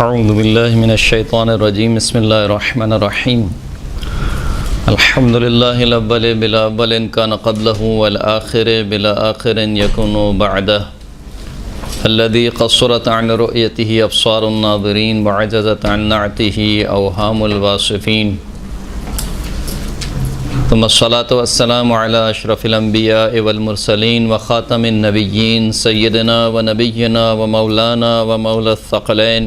اعوذ باللہ من الشیطان الرجیم بسم اللہ الرحمن الرحیم الحمد للہ الاول بلا اول کان قبلہ والآخر بلا آخر یکن بعدہ الذي قصرت عن رؤيته ابصار الناظرین وعجزت عن نعته اوهام الواصفین ثم الصلاة والسلام على اشرف الانبیاء والمرسلین وخاتم النبیین سیدنا ونبینا ومولانا ومولا الثقلین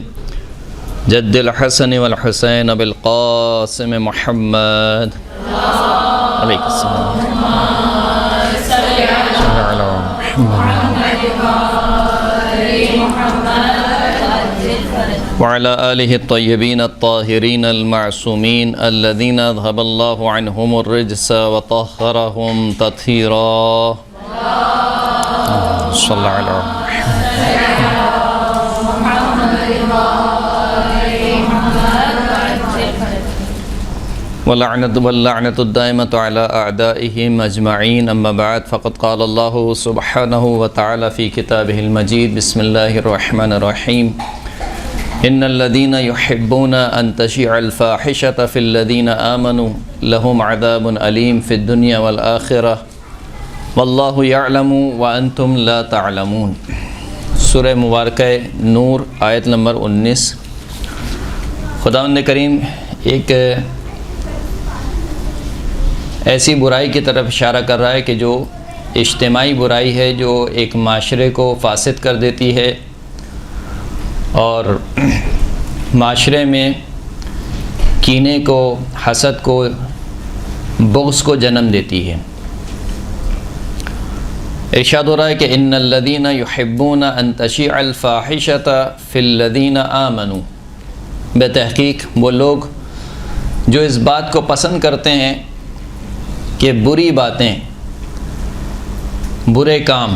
جد الحسن والحسین ابی القاسم محمد علیہ السلام وعلى آلہ الطیبین الطاہرین المعصومین الذین اذهب اللہ عنہم الرجس وطہرہم تطہیرا صلی اللہ علیہ وسلم واللعنة الدائمة على أعدائهم أجمعين أما بعد فقد قال الله سبحانه وتعالى في كتابه المجيد بسم الله الرحمن الرحيم إن الذين يحبون أن تشيع الفاحشة في الذين آمنوا لهم عذاب أليم في الدنيا والآخرة والله يعلم وأنتم لا تعلمون سورہ مبارکہ نور آیت نمبر 19۔ خداوند کریم ایک ایسی برائی کی طرف اشارہ کر رہا ہے کہ جو اجتماعی برائی ہے، جو ایک معاشرے کو فاسد کر دیتی ہے اور معاشرے میں کینے کو، حسد کو، بغض کو جنم دیتی ہے۔ ارشاد ہو رہا ہے کہ ان الذین یحبون ان تشیع الفاحشۃ فی الذین آمنوا، بے تحقیق وہ لوگ جو اس بات کو پسند کرتے ہیں کہ بری باتیں، برے کام،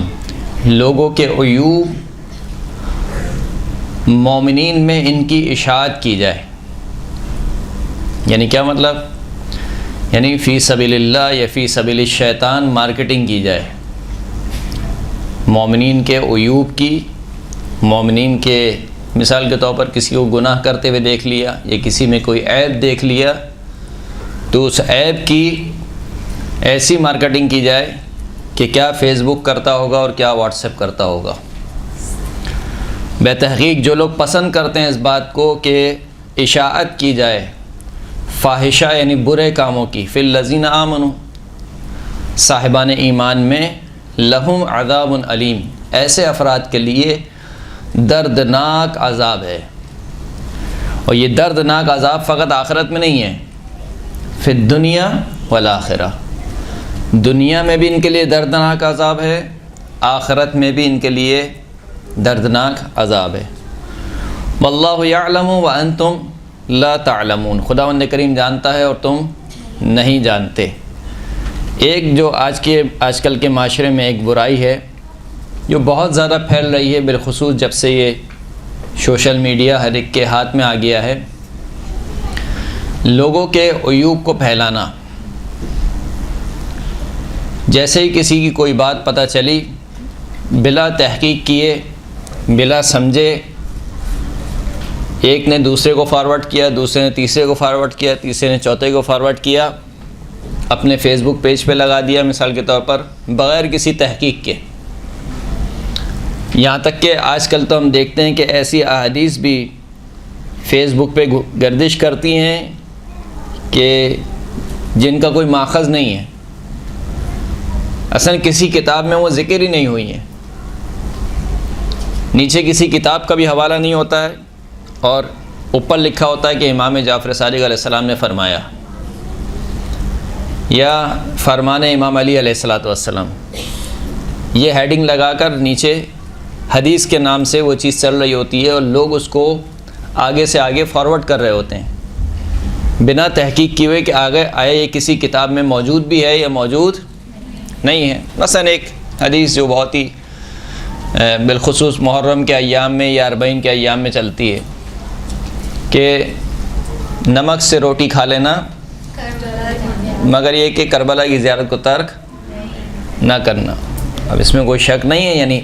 لوگوں کے عیوب مومنین میں ان کی اشاعت کی جائے۔ یعنی کیا مطلب؟ یعنی فی سبیل اللہ یا فی سبیل الشیطان مارکیٹنگ کی جائے، مومنین کے عیوب کی، مومنین کے مثال کے طور پر کسی کو گناہ کرتے ہوئے دیکھ لیا یا کسی میں کوئی عیب دیکھ لیا تو اس عیب کی ایسی مارکیٹنگ کی جائے کہ کیا فیس بک کرتا ہوگا اور کیا واٹس ایپ کرتا ہوگا۔ بے تحقیق جو لوگ پسند کرتے ہیں اس بات کو کہ اشاعت کی جائے فاحشہ یعنی برے کاموں کی، فی الذین آمنوا، صاحبان ایمان میں، لہم عذاب علیم، ایسے افراد کے لیے دردناک عذاب ہے۔ اور یہ دردناک عذاب فقط آخرت میں نہیں ہے، فی الدنیا والآخرہ، دنیا میں بھی ان کے لیے دردناک عذاب ہے، آخرت میں بھی ان کے لیے دردناک عذاب ہے۔ واللہ یعلم وانتم لا تعلمون، خداوند کریم جانتا ہے اور تم نہیں جانتے۔ ایک جو آج کل کے معاشرے میں ایک برائی ہے جو بہت زیادہ پھیل رہی ہے، بالخصوص جب سے یہ سوشل میڈیا ہر ایک کے ہاتھ میں آ گیا ہے، لوگوں کے عیوب کو پھیلانا۔ جیسے ہی کسی کی کوئی بات پتہ چلی، بلا تحقیق کیے، بلا سمجھے، ایک نے دوسرے کو فارورڈ کیا، دوسرے نے تیسرے کو فارورڈ کیا، تیسرے نے چوتھے کو فارورڈ کیا، اپنے فیس بک پیج پہ لگا دیا مثال کے طور پر، بغیر کسی تحقیق کے۔ یہاں تک کہ آج کل تو ہم دیکھتے ہیں کہ ایسی احادیث بھی فیس بک پہ گردش کرتی ہیں کہ جن کا کوئی ماخذ نہیں ہے، اصلا کسی کتاب میں وہ ذکر ہی نہیں ہوئی ہیں، نیچے کسی کتاب کا بھی حوالہ نہیں ہوتا ہے اور اوپر لکھا ہوتا ہے کہ امام جعفر صادق علیہ السلام نے فرمایا، یا فرمان امام علی علیہ السلام، یہ ہیڈنگ لگا کر نیچے حدیث کے نام سے وہ چیز چل رہی ہوتی ہے اور لوگ اس کو آگے سے آگے فارورڈ کر رہے ہوتے ہیں بنا تحقیق کیے ہوئے کہ آگے آیا یہ کسی کتاب میں موجود بھی ہے یا موجود نہیں ہے۔ مثلا ایک حدیث جو بہت ہی بالخصوص محرم کے ایام میں یا 40 کے ایام میں چلتی ہے کہ نمک سے روٹی کھا لینا مگر یہ کہ کربلا کی زیارت کو ترک نہ کرنا۔ اب اس میں کوئی شک نہیں ہے، یعنی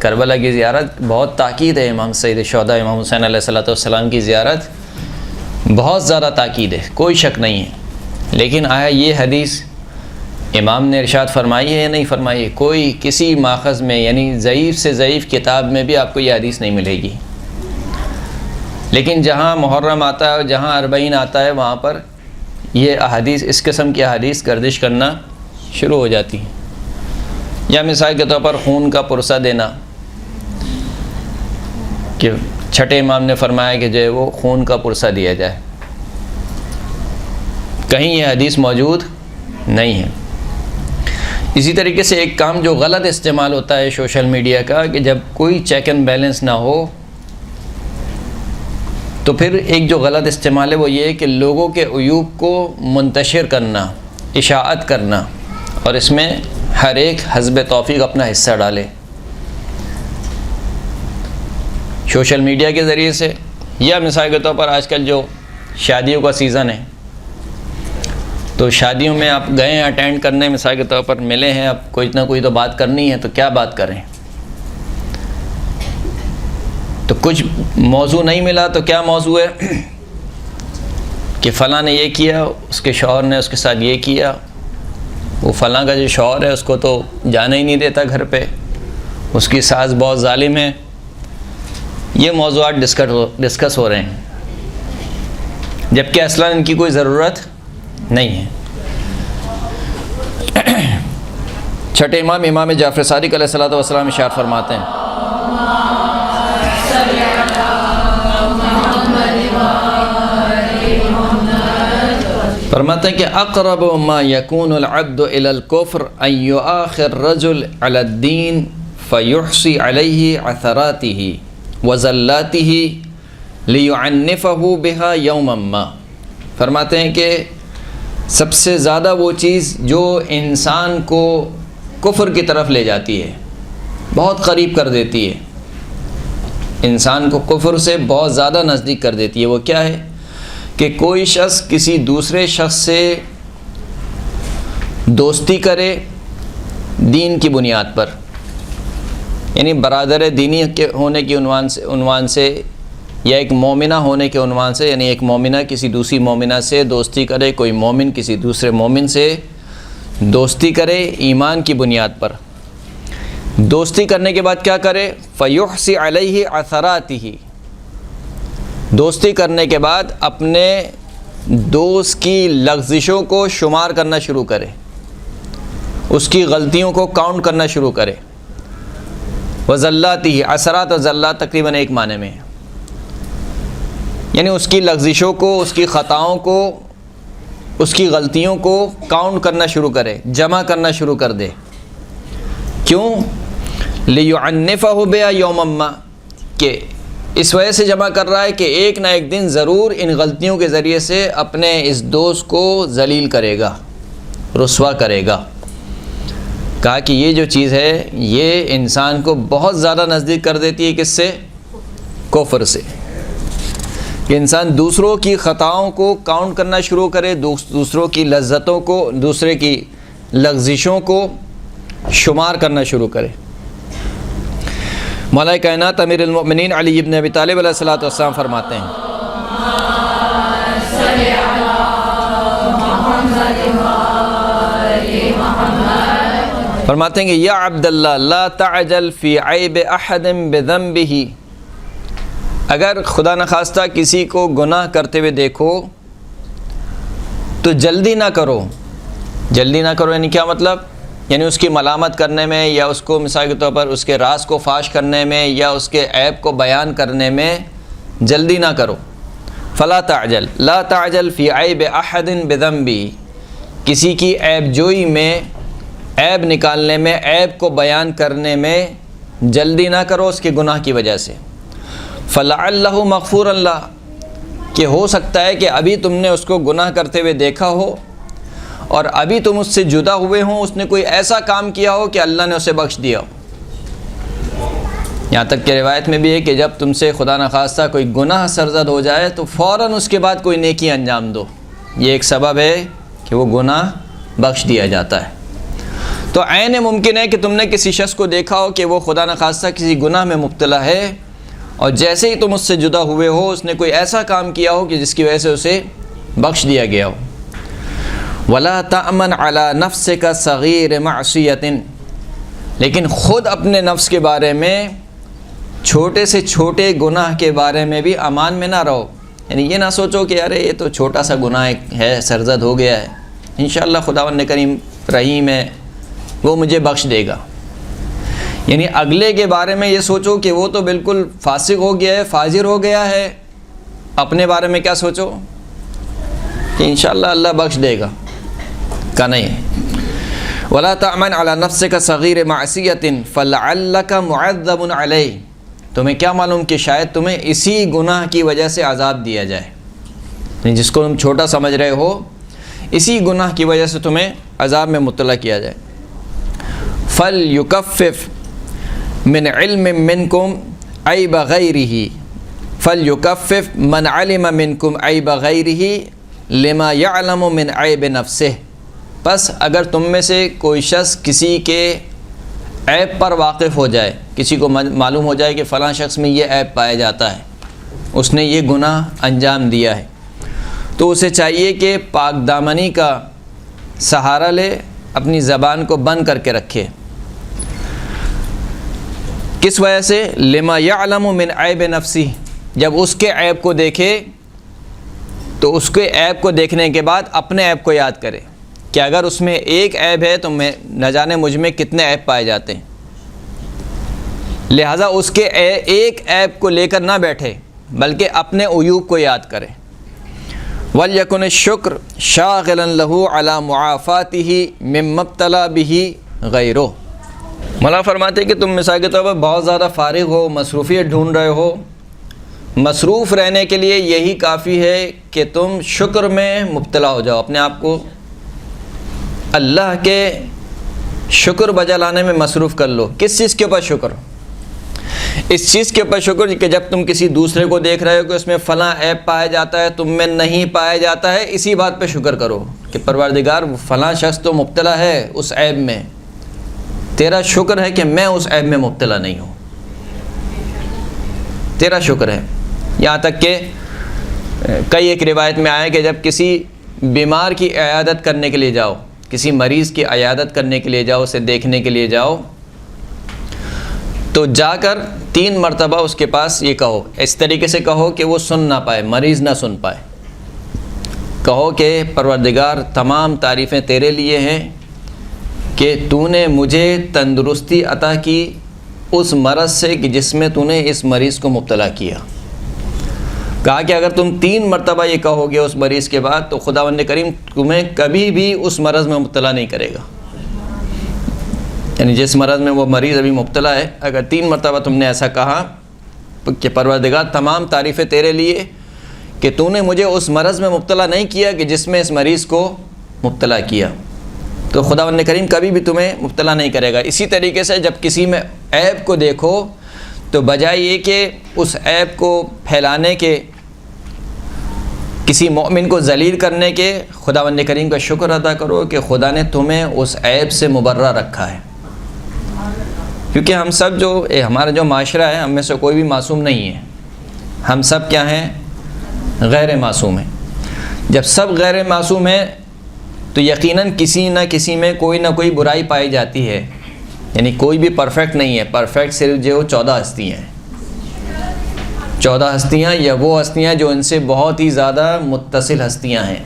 کربلا کی زیارت بہت تاکید ہے، امام سید الشہداء امام حسین علیہ الصلوۃ والسلام کی زیارت بہت زیادہ تاکید ہے، کوئی شک نہیں ہے، لیکن آیا یہ حدیث امام نے ارشاد فرمائی ہے یا نہیں فرمائی ہے؟ کوئی کسی ماخذ میں، یعنی ضعیف سے ضعیف کتاب میں بھی آپ کو یہ حدیث نہیں ملے گی، لیکن جہاں محرم آتا ہے، جہاں اربعین آتا ہے، وہاں پر یہ احادیث، اس قسم کی احادیث گردش کرنا شروع ہو جاتی ہیں۔ یا مثال کے طور پر خون کا پرسہ دینا، کہ چھٹے امام نے فرمایا کہ جو ہے وہ خون کا پرسہ دیا جائے، کہیں یہ حدیث موجود نہیں ہے۔ اسی طریقے سے ایک کام جو غلط استعمال ہوتا ہے سوشل میڈیا کا، کہ جب کوئی چیک اینڈ بیلنس نہ ہو تو پھر ایک جو غلط استعمال ہے وہ یہ ہے کہ لوگوں کے عیوب کو منتشر کرنا، اشاعت کرنا، اور اس میں ہر ایک حسب توفیق اپنا حصہ ڈالے سوشل میڈیا کے ذریعے سے۔ یا مثال کے طور پر آج کل جو شادیوں کا سیزن ہے، تو شادیوں میں آپ گئے ہیں اٹینڈ کرنے، مثال کے طور پر ملے ہیں، اب کوئی نہ کوئی تو بات کرنی ہے، تو کیا بات کریں؟ تو کچھ موضوع نہیں ملا تو کیا موضوع ہے کہ فلاں نے یہ کیا، اس کے شوہر نے اس کے ساتھ یہ کیا، وہ فلاں کا جو شوہر ہے اس کو تو جانے ہی نہیں دیتا گھر پہ، اس کی ساس بہت ظالم ہے۔ یہ موضوعات ڈسکس ہو رہے ہیں، جبکہ اصلاً ان کی کوئی ضرورت نہیں ہے۔ چھٹے امام امام جعفر صادق علیہ الصلوۃ والسلام ارشاد فرماتے ہیں، فرماتے ہیں کہ اقرب ما یکون العبد الى الكفر ان یؤاخی الرجل علی الدین فیحصی علیہ عثراته وزلاته لیعنفہ بہا یوما ما۔ فرماتے ہیں کہ سب سے زیادہ وہ چیز جو انسان کو کفر کی طرف لے جاتی ہے، بہت قریب کر دیتی ہے، انسان کو کفر سے بہت زیادہ نزدیک کر دیتی ہے، وہ کیا ہے کہ کوئی شخص کسی دوسرے شخص سے دوستی کرے دین کی بنیاد پر، یعنی برادر دینی کے ہونے کے عنوان سے یا ایک مومنہ ہونے کے عنوان سے، یعنی ایک مومنہ کسی دوسری مومنہ سے دوستی کرے، کوئی مومن کسی دوسرے مومن سے دوستی کرے ایمان کی بنیاد پر۔ دوستی کرنے کے بعد کیا کرے؟ فیحصی علیہ عثراتہ، دوستی کرنے کے بعد اپنے دوست کی لغزشوں کو شمار کرنا شروع کرے، اس کی غلطیوں کو کاؤنٹ کرنا شروع کرے۔ وزلاتہ، اثرات و زلات تقریباً ایک معنی میں ہے، یعنی اس کی لغزشوں کو، اس کی خطاؤں کو، اس کی غلطیوں کو کاؤنٹ کرنا شروع کرے، جمع کرنا شروع کر دے۔ کیوں؟ لیعنفہ بہا یوما ما، کہ اس وجہ سے جمع کر رہا ہے کہ ایک نہ ایک دن ضرور ان غلطیوں کے ذریعے سے اپنے اس دوست کو ذلیل کرے گا، رسوا کرے گا۔ کہا کہ یہ جو چیز ہے یہ انسان کو بہت زیادہ نزدیک کر دیتی ہے، کس سے؟ کفر سے۔ کہ انسان دوسروں کی خطاؤں کو کاؤنٹ کرنا شروع کرے، دوسروں کی لذتوں کو، دوسرے کی لغزشوں کو شمار کرنا شروع کرے۔ مولا کائنات امیر المؤمنین علی ابن ابی طالب علیہ الصلوۃ والسلام فرماتے ہیں، فرماتے ہیں کہ یا عبداللہ لا تعجل فی عیب احد بذنبہ، اگر خدا نخواستہ کسی کو گناہ کرتے ہوئے دیکھو تو جلدی نہ کرو۔ جلدی نہ کرو یعنی کیا مطلب؟ یعنی اس کی ملامت کرنے میں، یا اس کو مثال کے طور پر اس کے راز کو فاش کرنے میں، یا اس کے عیب کو بیان کرنے میں جلدی نہ کرو۔ فلا تعجل، لا تعجل فی عیب احد بذنبہ، کسی کی عیب جوئی میں، عیب نکالنے میں، عیب کو بیان کرنے میں جلدی نہ کرو اس کے گناہ کی وجہ سے۔ فلعلہ مغفور اللہ، کہ ہو سکتا ہے کہ ابھی تم نے اس کو گناہ کرتے ہوئے دیکھا ہو اور ابھی تم اس سے جدا ہوئے ہوں، اس نے کوئی ایسا کام کیا ہو کہ اللہ نے اسے بخش دیا ہو۔ یہاں تک کہ روایت میں بھی ہے کہ جب تم سے خدا نخواستہ کوئی گناہ سرزد ہو جائے تو فوراً اس کے بعد کوئی نیکی انجام دو، یہ ایک سبب ہے کہ وہ گناہ بخش دیا جاتا ہے۔ تو تو عین ممکن ہے کہ تم نے کسی شخص کو دیکھا ہو کہ وہ خدا نخواستہ کسی گناہ میں مبتلا ہے، اور جیسے ہی تم اس سے جدا ہوئے ہو اس نے کوئی ایسا کام کیا ہو کہ جس کی وجہ سے اسے بخش دیا گیا ہو۔ وَلَا تَأْمَنْ عَلَى نَفْسِكَ صَغِيرَ مَعْصِيَةٍ، لیکن خود اپنے نفس کے بارے میں چھوٹے سے چھوٹے گناہ کے بارے میں بھی امان میں نہ رہو، یعنی یہ نہ سوچو کہ ارے یہ تو چھوٹا سا گناہ ہے، سرزد ہو گیا ہے، انشاءاللہ خداوند کریم رحیم ہے، وہ مجھے بخش دے گا۔ یعنی اگلے کے بارے میں یہ سوچو کہ وہ تو بالکل فاسق ہو گیا ہے، فاجر ہو گیا ہے، اپنے بارے میں کیا سوچو کہ انشاءاللہ اللہ بخش دے گا، کا نہیں۔ وَلَا تَعْمَنْ عَلَى نَفْسِكَ صَغِيرَ مَعْصِيَةٍ فَلَعَلَّكَ مُعَذَّبٌ عَلَيْهِ، تمہیں کیا معلوم کہ شاید تمہیں اسی گناہ کی وجہ سے عذاب دیا جائے، یعنی جس کو تم چھوٹا سمجھ رہے ہو اسی گناہ کی وجہ سے تمہیں عذاب میں مبتلا کیا جائے۔ فَلْيُكَفِّفْ مِنْ عِلْمٍ مِّنْكُمْ عَيْبَ غَيْرِهِ فَلْيُكَفِّفْ مَنْ عَلِمَ مِنْكُمْ عَيْبَ غَيْرِهِ لِمَا يَعْلَمُ مِنْ عَيْبِ نَفْسِهِ، پس اگر تم میں سے کوئی شخص کسی کے عیب پر واقف ہو جائے، کسی کو معلوم ہو جائے کہ فلاں شخص میں یہ عیب پایا جاتا ہے، اس نے یہ گناہ انجام دیا ہے، تو اسے چاہیے کہ پاک دامنی کا سہارا لے، اپنی زبان کو بند کر کے رکھے۔ کس وجہ سے؟ لما یعلم من عیب نفسی، جب اس کے عیب کو دیکھے تو اس کے عیب کو دیکھنے کے بعد اپنے عیب کو یاد کرے کہ اگر اس میں ایک عیب ہے تو میں نہ جانے مجھ میں کتنے عیب پائے جاتے ہیں، لہٰذا اس کے ایک عیب کو لے کر نہ بیٹھے بلکہ اپنے عیوب کو یاد کرے۔ وَلْيَكُنِ الشُّكْرُ شَاغِلًا لَهُ عَلَى مُعَافَاتِهِ مِمَّا ابْتَلَىٰ بِهِ غَيْرُهُ۔ مولا فرماتے کہ تم مثال کے طور پر بہت زیادہ فارغ ہو، مصروفیت ڈھونڈ رہے ہو، مصروف رہنے کے لیے یہی کافی ہے کہ تم شکر میں مبتلا ہو جاؤ، اپنے آپ کو اللہ کے شکر بجا لانے میں مصروف کر لو۔ کس چیز کے اوپر شکر؟ اس چیز کے اوپر شکر کہ جب تم کسی دوسرے کو دیکھ رہے ہو کہ اس میں فلاں عیب پایا جاتا ہے، تم میں نہیں پایا جاتا ہے، اسی بات پہ شکر کرو کہ پروردگار فلاں شخص تو مبتلا ہے اس عیب میں، تیرا شکر ہے کہ میں اس عیب میں مبتلا نہیں ہوں، تیرا شکر ہے۔ یہاں تک کہ کئی ایک روایت میں آیا کہ جب کسی بیمار کی عیادت کرنے کے لیے جاؤ، کسی مریض کی عیادت کرنے کے لیے جاؤ، اسے دیکھنے کے لیے جاؤ، تو جا کر 3 مرتبہ اس کے پاس یہ کہو، اس طریقے سے کہو کہ وہ سن نہ پائے، مریض نہ سن پائے، کہو کہ پروردگار تمام تعریفیں تیرے لیے ہیں کہ تو نے مجھے تندرستی عطا کی اس مرض سے کہ جس میں تو نے اس مریض کو مبتلا کیا۔ کہا کہ اگر تم 3 مرتبہ یہ کہو گے اس مریض کے بعد تو خداوند کریم تمہیں کبھی بھی اس مرض میں مبتلا نہیں کرے گا، یعنی جس مرض میں وہ مریض ابھی مبتلا ہے، اگر 3 مرتبہ تم نے ایسا کہا کہ پروردگار تمام تعریفیں تیرے لیے کہ تو نے مجھے اس مرض میں مبتلا نہیں کیا کہ جس میں اس مریض کو مبتلا کیا، تو خداوند کریم کبھی بھی تمہیں مبتلا نہیں کرے گا۔ اسی طریقے سے جب کسی میں عیب کو دیکھو تو بجائے یہ کہ اس عیب کو پھیلانے کے، کسی مومن کو ذلیل کرنے کے، خداوند کریم کا شکر ادا کرو کہ خدا نے تمہیں اس عیب سے مبرہ رکھا ہے، کیونکہ ہم سب ہمارا جو معاشرہ ہے، ہم میں سے کوئی بھی معصوم نہیں ہے، ہم سب کیا ہیں؟ غیر معصوم ہیں۔ جب سب غیر معصوم ہیں تو یقیناً کسی نہ کسی میں کوئی نہ کوئی برائی پائی جاتی ہے، یعنی کوئی بھی پرفیکٹ نہیں ہے، پرفیکٹ صرف جو 14 ہستیاں ہیں، 14 ہستیاں یا وہ ہستیاں جو ان سے بہت ہی زیادہ متصل ہستیاں ہیں،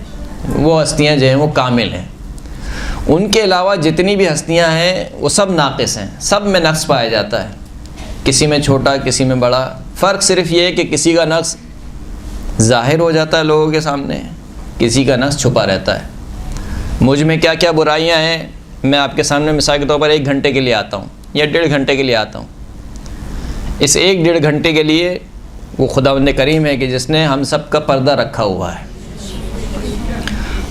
وہ ہستیاں جو ہیں وہ کامل ہیں۔ ان کے علاوہ جتنی بھی ہستیاں ہیں وہ سب ناقص ہیں، سب میں نقص پایا جاتا ہے، کسی میں چھوٹا کسی میں بڑا، فرق صرف یہ ہے کہ کسی کا نقص ظاہر ہو جاتا ہے لوگوں کے سامنے، کسی کا نقص چھپا رہتا ہے۔ مجھ میں کیا کیا برائیاں ہیں، میں آپ کے سامنے مثال کے طور پر 1 گھنٹے کے لیے آتا ہوں یا 1.5 گھنٹے کے لیے آتا ہوں، اس 1-1.5 گھنٹے کے لیے وہ خداوند کریم ہے کہ جس نے ہم سب کا پردہ رکھا ہوا ہے،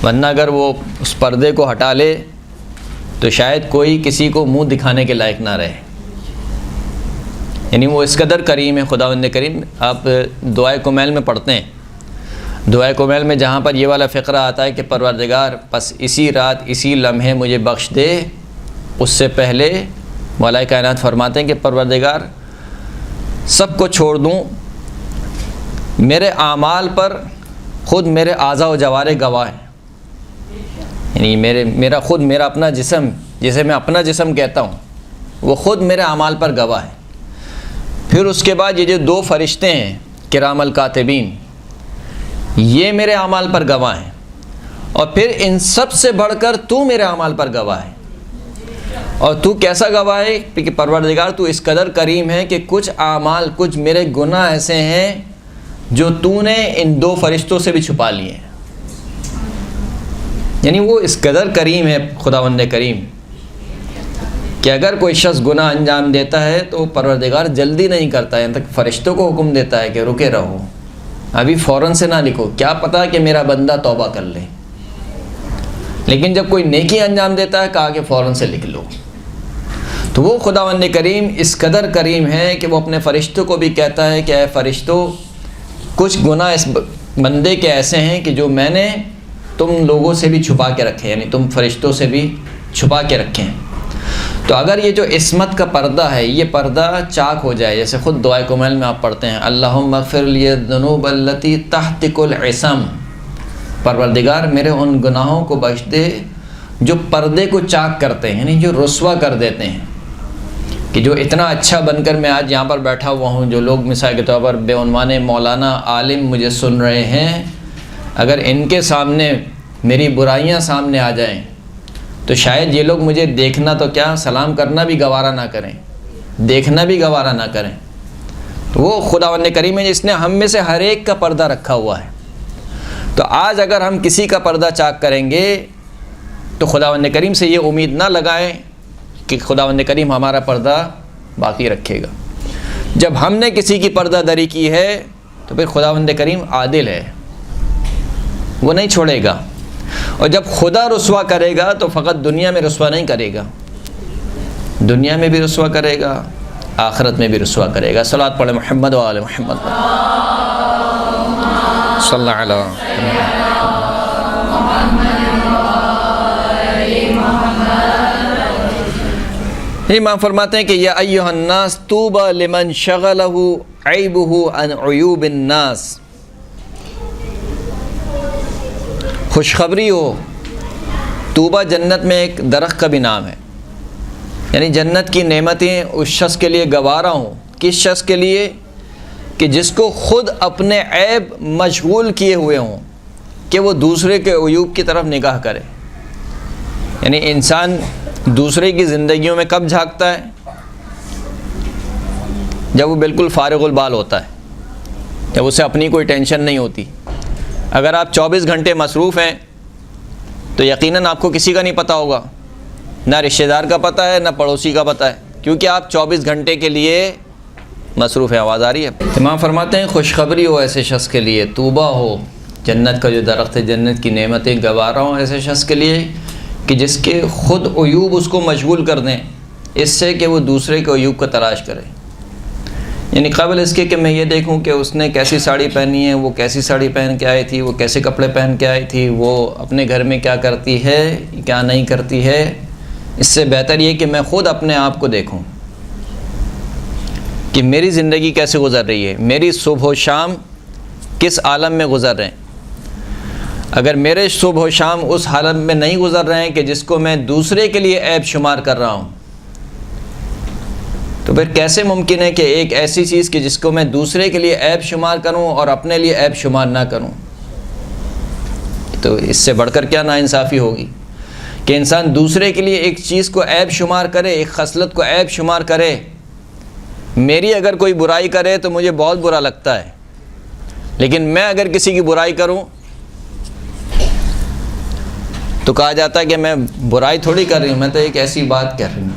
ورنہ اگر وہ اس پردے کو ہٹا لے تو شاید کوئی کسی کو منہ دکھانے کے لائق نہ رہے، یعنی وہ اس قدر کریم ہے خداوند کریم۔ آپ دعائے کمیل میں پڑھتے ہیں، دعائے کمیل میں جہاں پر یہ والا فقرہ آتا ہے کہ پروردگار پس اسی رات اسی لمحے مجھے بخش دے اس سے پہلے مولا کائنات فرماتے ہیں کہ پروردگار سب کو چھوڑ دوں، میرے اعمال پر خود میرے اعضاء و جوارح گواہ ہیں، یعنی میرا اپنا جسم، جسے میں اپنا جسم کہتا ہوں، وہ خود میرے اعمال پر گواہ ہے۔ پھر اس کے بعد یہ جو 2 فرشتے ہیں کرام الکاتبین، یہ میرے اعمال پر گواہ ہیں، اور پھر ان سب سے بڑھ کر تو میرے اعمال پر گواہ ہے۔ اور تو کیسا گواہ ہے کہ پروردگار تو اس قدر کریم ہے کہ کچھ اعمال، کچھ میرے گناہ ایسے ہیں جو تو نے ان 2 فرشتوں سے بھی چھپا لیے ہیں۔ یعنی وہ اس قدر کریم ہے خداوند کریم کہ اگر کوئی شخص گناہ انجام دیتا ہے تو پروردگار جلدی نہیں کرتا ہے، یہاں تک فرشتوں کو حکم دیتا ہے کہ رکے رہو، ابھی فوراً سے نہ لکھو، کیا پتہ کہ میرا بندہ توبہ کر لے۔ لیکن جب کوئی نیکی انجام دیتا ہے کہا کہ فوراً سے لکھ لو۔ تو وہ خداوند کریم اس قدر کریم ہے کہ وہ اپنے فرشتوں کو بھی کہتا ہے کہ اے فرشتوں، کچھ گناہ اس بندے کے ایسے ہیں کہ جو میں نے تم لوگوں سے بھی چھپا کے رکھے، یعنی تم فرشتوں سے بھی چھپا کے رکھے ہیں۔ تو اگر یہ جو عصمت کا پردہ ہے، یہ پردہ چاک ہو جائے، جیسے خود دعائے کمیل میں آپ پڑھتے ہیں اللہم اغفر لی الذنوب التی تحتک العصم، پروردگار میرے ان گناہوں کو بخش دے جو پردے کو چاک کرتے ہیں، یعنی جو رسوا کر دیتے ہیں، کہ جو اتنا اچھا بن کر میں آج یہاں پر بیٹھا ہوا ہوں، جو لوگ مثال کے طور پر بے عنوان مولانا عالم مجھے سن رہے ہیں، اگر ان کے سامنے میری برائیاں سامنے آ جائیں تو شاید یہ لوگ مجھے دیکھنا تو کیا، سلام کرنا بھی گوارا نہ کریں، دیکھنا بھی گوارا نہ کریں۔ تو وہ خداوند کریم ہے جس نے ہم میں سے ہر ایک کا پردہ رکھا ہوا ہے۔ تو آج اگر ہم کسی کا پردہ چاک کریں گے تو خداوند کریم سے یہ امید نہ لگائیں کہ خداوند کریم ہمارا پردہ باقی رکھے گا۔ جب ہم نے کسی کی پردہ دری کی ہے تو پھر خداوند کریم عادل ہے، وہ نہیں چھوڑے گا، اور جب خدا رسوا کرے گا تو فقط دنیا میں رسوا نہیں کرے گا، دنیا میں بھی رسوا کرے گا، آخرت میں بھی رسوا کرے گا۔ صلوات پڑھیں محمد و آل محمد صلی اللہ علیہ امام فرماتے ہیں کہ یا ایھا الناس طوبی لمن شغلہ عیبہ عن عیوب الناس، خوشخبری ہو، طوبہ جنت میں ایک درخت کا بھی نام ہے، یعنی جنت کی نعمتیں اس شخص کے لیے گوارا ہوں۔ کس شخص کے لیے؟ کہ جس کو خود اپنے عیب مشغول کیے ہوئے ہوں کہ وہ دوسرے کے عیوب کی طرف نگاہ کرے۔ یعنی انسان دوسرے کی زندگیوں میں کب جھانکتا ہے؟ جب وہ بالکل فارغ البال ہوتا ہے، جب اسے اپنی کوئی ٹینشن نہیں ہوتی۔ اگر آپ 24 گھنٹے مصروف ہیں تو یقیناً آپ کو کسی کا نہیں پتہ ہوگا، نہ رشتہ دار کا پتہ ہے، نہ پڑوسی کا پتہ ہے، کیونکہ آپ 24 گھنٹے کے لیے مصروف ہیں۔ آواز آ رہی ہے؟ امام فرماتے ہیں خوشخبری ہو ایسے شخص کے لیے، طوبہ ہو، جنت کا جو درخت ہے، جنت کی نعمتیں گوارا ہوں ایسے شخص کے لیے کہ جس کے خود عیوب اس کو مشغول کر دیں اس سے کہ وہ دوسرے کے عیوب کا تلاش کرے۔ یعنی قبل اس کے کہ میں یہ دیکھوں کہ اس نے کیسی ساڑی پہنی ہے، وہ کیسی ساڑی پہن کے آئی تھی، وہ کیسے کپڑے پہن کے آئی تھی، وہ اپنے گھر میں کیا کرتی ہے کیا نہیں کرتی ہے، اس سے بہتر یہ کہ میں خود اپنے آپ کو دیکھوں کہ میری زندگی کیسے گزر رہی ہے، میری صبح و شام کس عالم میں گزر رہے ہیں۔ اگر میرے صبح و شام اس حالت میں نہیں گزر رہے ہیں کہ جس کو میں دوسرے کے لیے عیب شمار کر رہا ہوں، تو پھر کیسے ممکن ہے کہ ایک ایسی چیز کہ جس کو میں دوسرے کے لیے عیب شمار کروں اور اپنے لیے عیب شمار نہ کروں؟ تو اس سے بڑھ کر کیا ناانصافی ہوگی کہ انسان دوسرے کے لیے ایک چیز کو عیب شمار کرے، ایک خصلت کو عیب شمار کرے۔ میری اگر کوئی برائی کرے تو مجھے بہت برا لگتا ہے، لیکن میں اگر کسی کی برائی کروں تو کہا جاتا ہے کہ میں برائی تھوڑی کر رہی ہوں، میں تو ایک ایسی بات کر رہی ہوں۔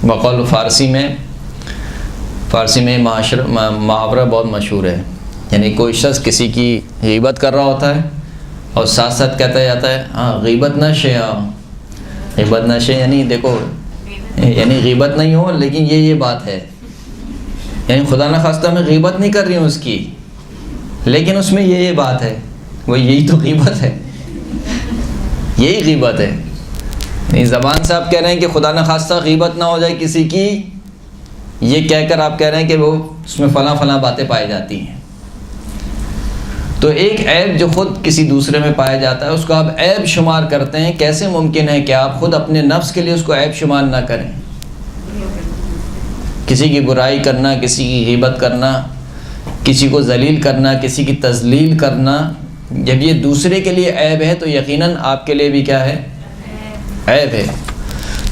بقول فارسی میں محاورہ بہت مشہور ہے، یعنی کوئی شخص کسی کی غیبت کر رہا ہوتا ہے اور ساتھ ساتھ کہتا جاتا ہے ہاں غیبت نہ شے، غیبت نہ شے، یعنی دیکھو، یعنی غیبت نہیں ہو لیکن یہ بات ہے، یعنی خدا نہ خواستہ میں غیبت نہیں کر رہی ہوں اس کی، لیکن اس میں یہ بات ہے، وہ یہی تو غیبت ہے۔ یہی غیبت ہے. نہیں زبان سے آپ کہہ رہے ہیں کہ خدا نہ خواستہ غیبت نہ ہو جائے کسی کی، یہ کہہ کر آپ کہہ رہے ہیں کہ وہ اس میں فلاں فلاں باتیں پائی جاتی ہیں. تو ایک عیب جو خود کسی دوسرے میں پایا جاتا ہے اس کو آپ عیب شمار کرتے ہیں. کیسے ممکن ہے کہ آپ خود اپنے نفس کے لیے اس کو عیب شمار نہ کریں؟ کسی کی برائی کرنا، کسی کی غیبت کرنا، کسی کو ذلیل کرنا، کسی کی تذلیل کرنا، جب یہ دوسرے کے لیے عیب ہے تو یقیناً آپ کے لیے بھی کیا ہے؟ عیب ہے.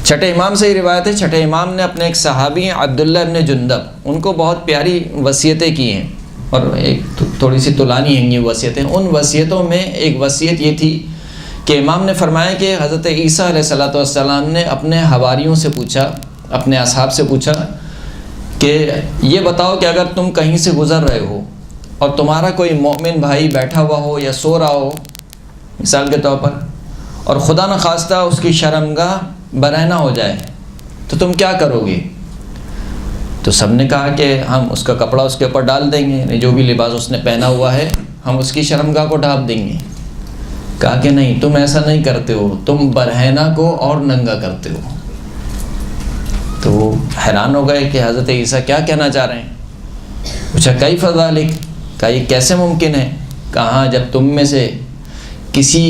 چھٹے امام سے یہ روایت ہے، چھٹے امام نے اپنے ایک صحابی ہیں عبداللہ ابن جندب، ان کو بہت پیاری وصیتیں کی ہیں اور ایک تھوڑی سی طولانی ہیں یہ وصیتیں. ان وصیتوں میں ایک وصیت یہ تھی کہ امام نے فرمایا کہ حضرت عیسیٰ علیہ السلام نے اپنے حواریوں سے پوچھا، اپنے اصحاب سے پوچھا کہ یہ بتاؤ کہ اگر تم کہیں سے گزر رہے ہو اور تمہارا کوئی مومن بھائی بیٹھا ہوا ہو یا سو رہا ہو مثال کے طور پر، اور خدا نہ خواستہ اس کی شرمگاہ برہنہ ہو جائے تو تم کیا کرو گے؟ تو سب نے کہا کہ ہم اس کا کپڑا اس کے اوپر ڈال دیں گے، جو بھی لباس اس نے پہنا ہوا ہے ہم اس کی شرمگاہ کو ڈھانپ دیں گے. کہا کہ نہیں، تم ایسا نہیں کرتے ہو، تم برہنہ کو اور ننگا کرتے ہو. تو وہ حیران ہو گئے کہ حضرت عیسیٰ کیا کہنا چاہ رہے ہیں. پوچھا کیف ذالک، کہا یہ کیسے ممکن ہے؟ کہا جب تم میں سے کسی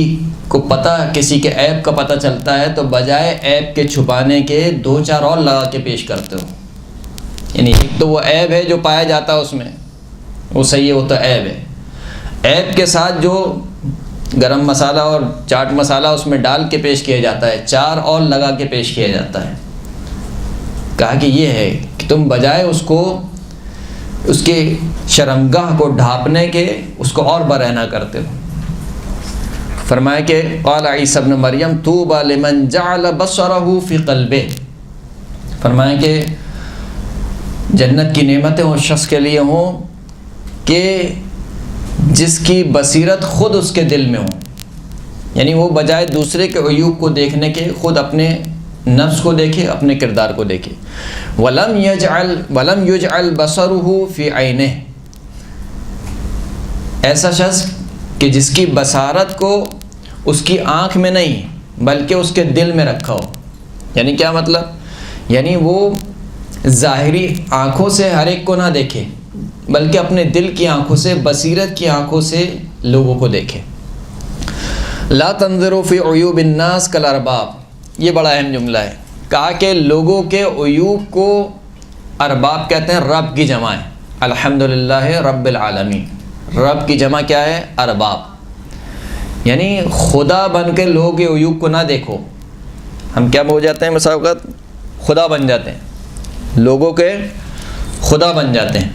کو پتہ، کسی کے عیب کا پتہ چلتا ہے تو بجائے عیب کے چھپانے کے 2-4 اور لگا کے پیش کرتے ہو. یعنی ایک تو وہ عیب ہے جو پایا جاتا ہے اس میں، وہ صحیح ہے، وہ تو عیب ہے. عیب کے ساتھ جو گرم مسالہ اور چاٹ مسالہ اس میں ڈال کے پیش کیا جاتا ہے، 4 اور لگا کے پیش کیا جاتا ہے. کہا کہ یہ ہے کہ تم بجائے اس کو، اس کے شرمگاہ کو ڈھانپنے کے، اس کو اور برہنہ کرتے ہو. فرمایا کہ قال عیسیٰ ابن مریم طوبی لمن جعل بصرہ فی قلبہ، فرمایا کہ جنت کی نعمتیں اس شخص کے لیے ہوں کہ جس کی بصیرت خود اس کے دل میں ہو. یعنی وہ بجائے دوسرے کے عیوب کو دیکھنے کے خود اپنے نفس کو دیکھے، اپنے کردار کو دیکھے. ولم یجعل بصرہ فی عینہ، ایسا شخص کہ جس کی بصارت کو اس کی آنکھ میں نہیں بلکہ اس کے دل میں رکھا ہو. یعنی کیا مطلب؟ یعنی وہ ظاہری آنکھوں سے ہر ایک کو نہ دیکھے بلکہ اپنے دل کی آنکھوں سے، بصیرت کی آنکھوں سے لوگوں کو دیکھے. لا تنظروا فی عیوب الناس کالارباب، یہ بڑا اہم جملہ ہے. کہا کہ لوگوں کے عیوب کو ارباب کہتے ہیں، رب کی جمع ہے. الحمدللہ رب العالمین، رب کی جمع کیا ہے؟ ارباب. یعنی خدا بن کے لوگوں کے عیوب کو نہ دیکھو. ہم کیا ہو جاتے ہیں بسا اوقات؟ خدا بن جاتے ہیں، لوگوں کے خدا بن جاتے ہیں.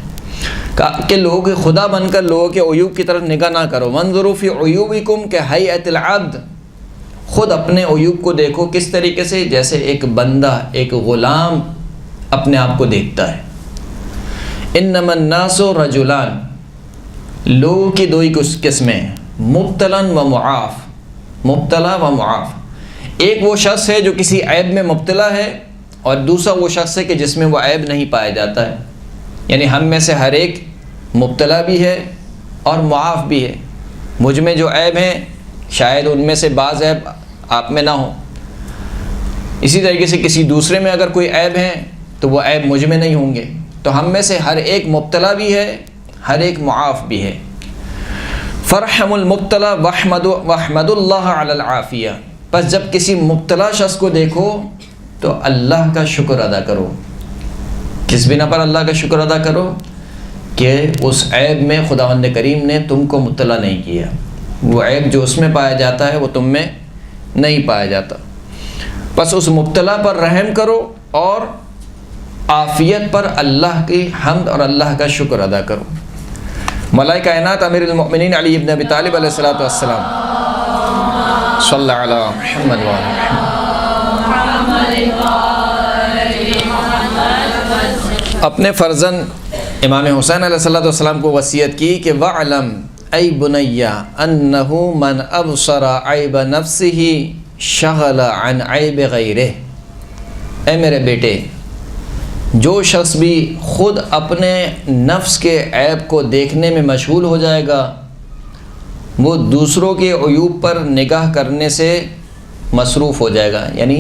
کہ لوگوں کے خدا بن کر لوگوں کے عیوب کی طرف نگاہ نہ کرو. وانظروا فی عیوبکم کہیئۃ العبد، خود اپنے عیوب کو دیکھو کس طریقے سے؟ جیسے ایک بندہ، ایک غلام اپنے آپ کو دیکھتا ہے. انما الناس رجلان، لوگوں کی 2 قسمیں، مبتلا و معاف. مبتلا و معاف، ایک وہ شخص ہے جو کسی عیب میں مبتلا ہے اور دوسرا وہ شخص ہے کہ جس میں وہ عیب نہیں پایا جاتا ہے. یعنی ہم میں سے ہر ایک مبتلا بھی ہے اور معاف بھی ہے. مجھ میں جو عیب ہیں شاید ان میں سے بعض عیب آپ میں نہ ہوں. اسی طریقے سے کسی دوسرے میں اگر کوئی عیب ہیں تو وہ عیب مجھ میں نہیں ہوں گے. تو ہم میں سے ہر ایک مبتلا بھی ہے، ہر ایک معاف بھی ہے. فرحم المبتلا واحمد اللہ علی العافیہ، بس جب کسی مبتلا شخص کو دیکھو تو اللہ کا شکر ادا کرو. کس بنا پر اللہ کا شکر ادا کرو؟ کہ اس عیب میں خداوند کریم نے تم کو مبتلا نہیں کیا. وہ عیب جو اس میں پایا جاتا ہے وہ تم میں نہیں پایا جاتا. بس اس مبتلا پر رحم کرو اور عافیت پر اللہ کی حمد اور اللہ کا شکر ادا کرو. مولا کائنات امیر المؤمنین علی ابن ابی طالب علیہ الصلوۃ والسلام صلی اللہ علیہ محمد اپنے فرزند امام حسین علیہ الصلوۃ والسلام کو وصیت کی کہ وَعْلَمْ اَيْ بُنَيَّ أَنَّهُ مَنْ أَبْصَرَ عَيْبَ نَفْسِهِ شَغَلَ عَنْ عَيْبِ غَيْرِهِ، اے میرے بیٹے، جو شخص بھی خود اپنے نفس کے عیب کو دیکھنے میں مشغول ہو جائے گا وہ دوسروں کے عیوب پر نگاہ کرنے سے مصروف ہو جائے گا، یعنی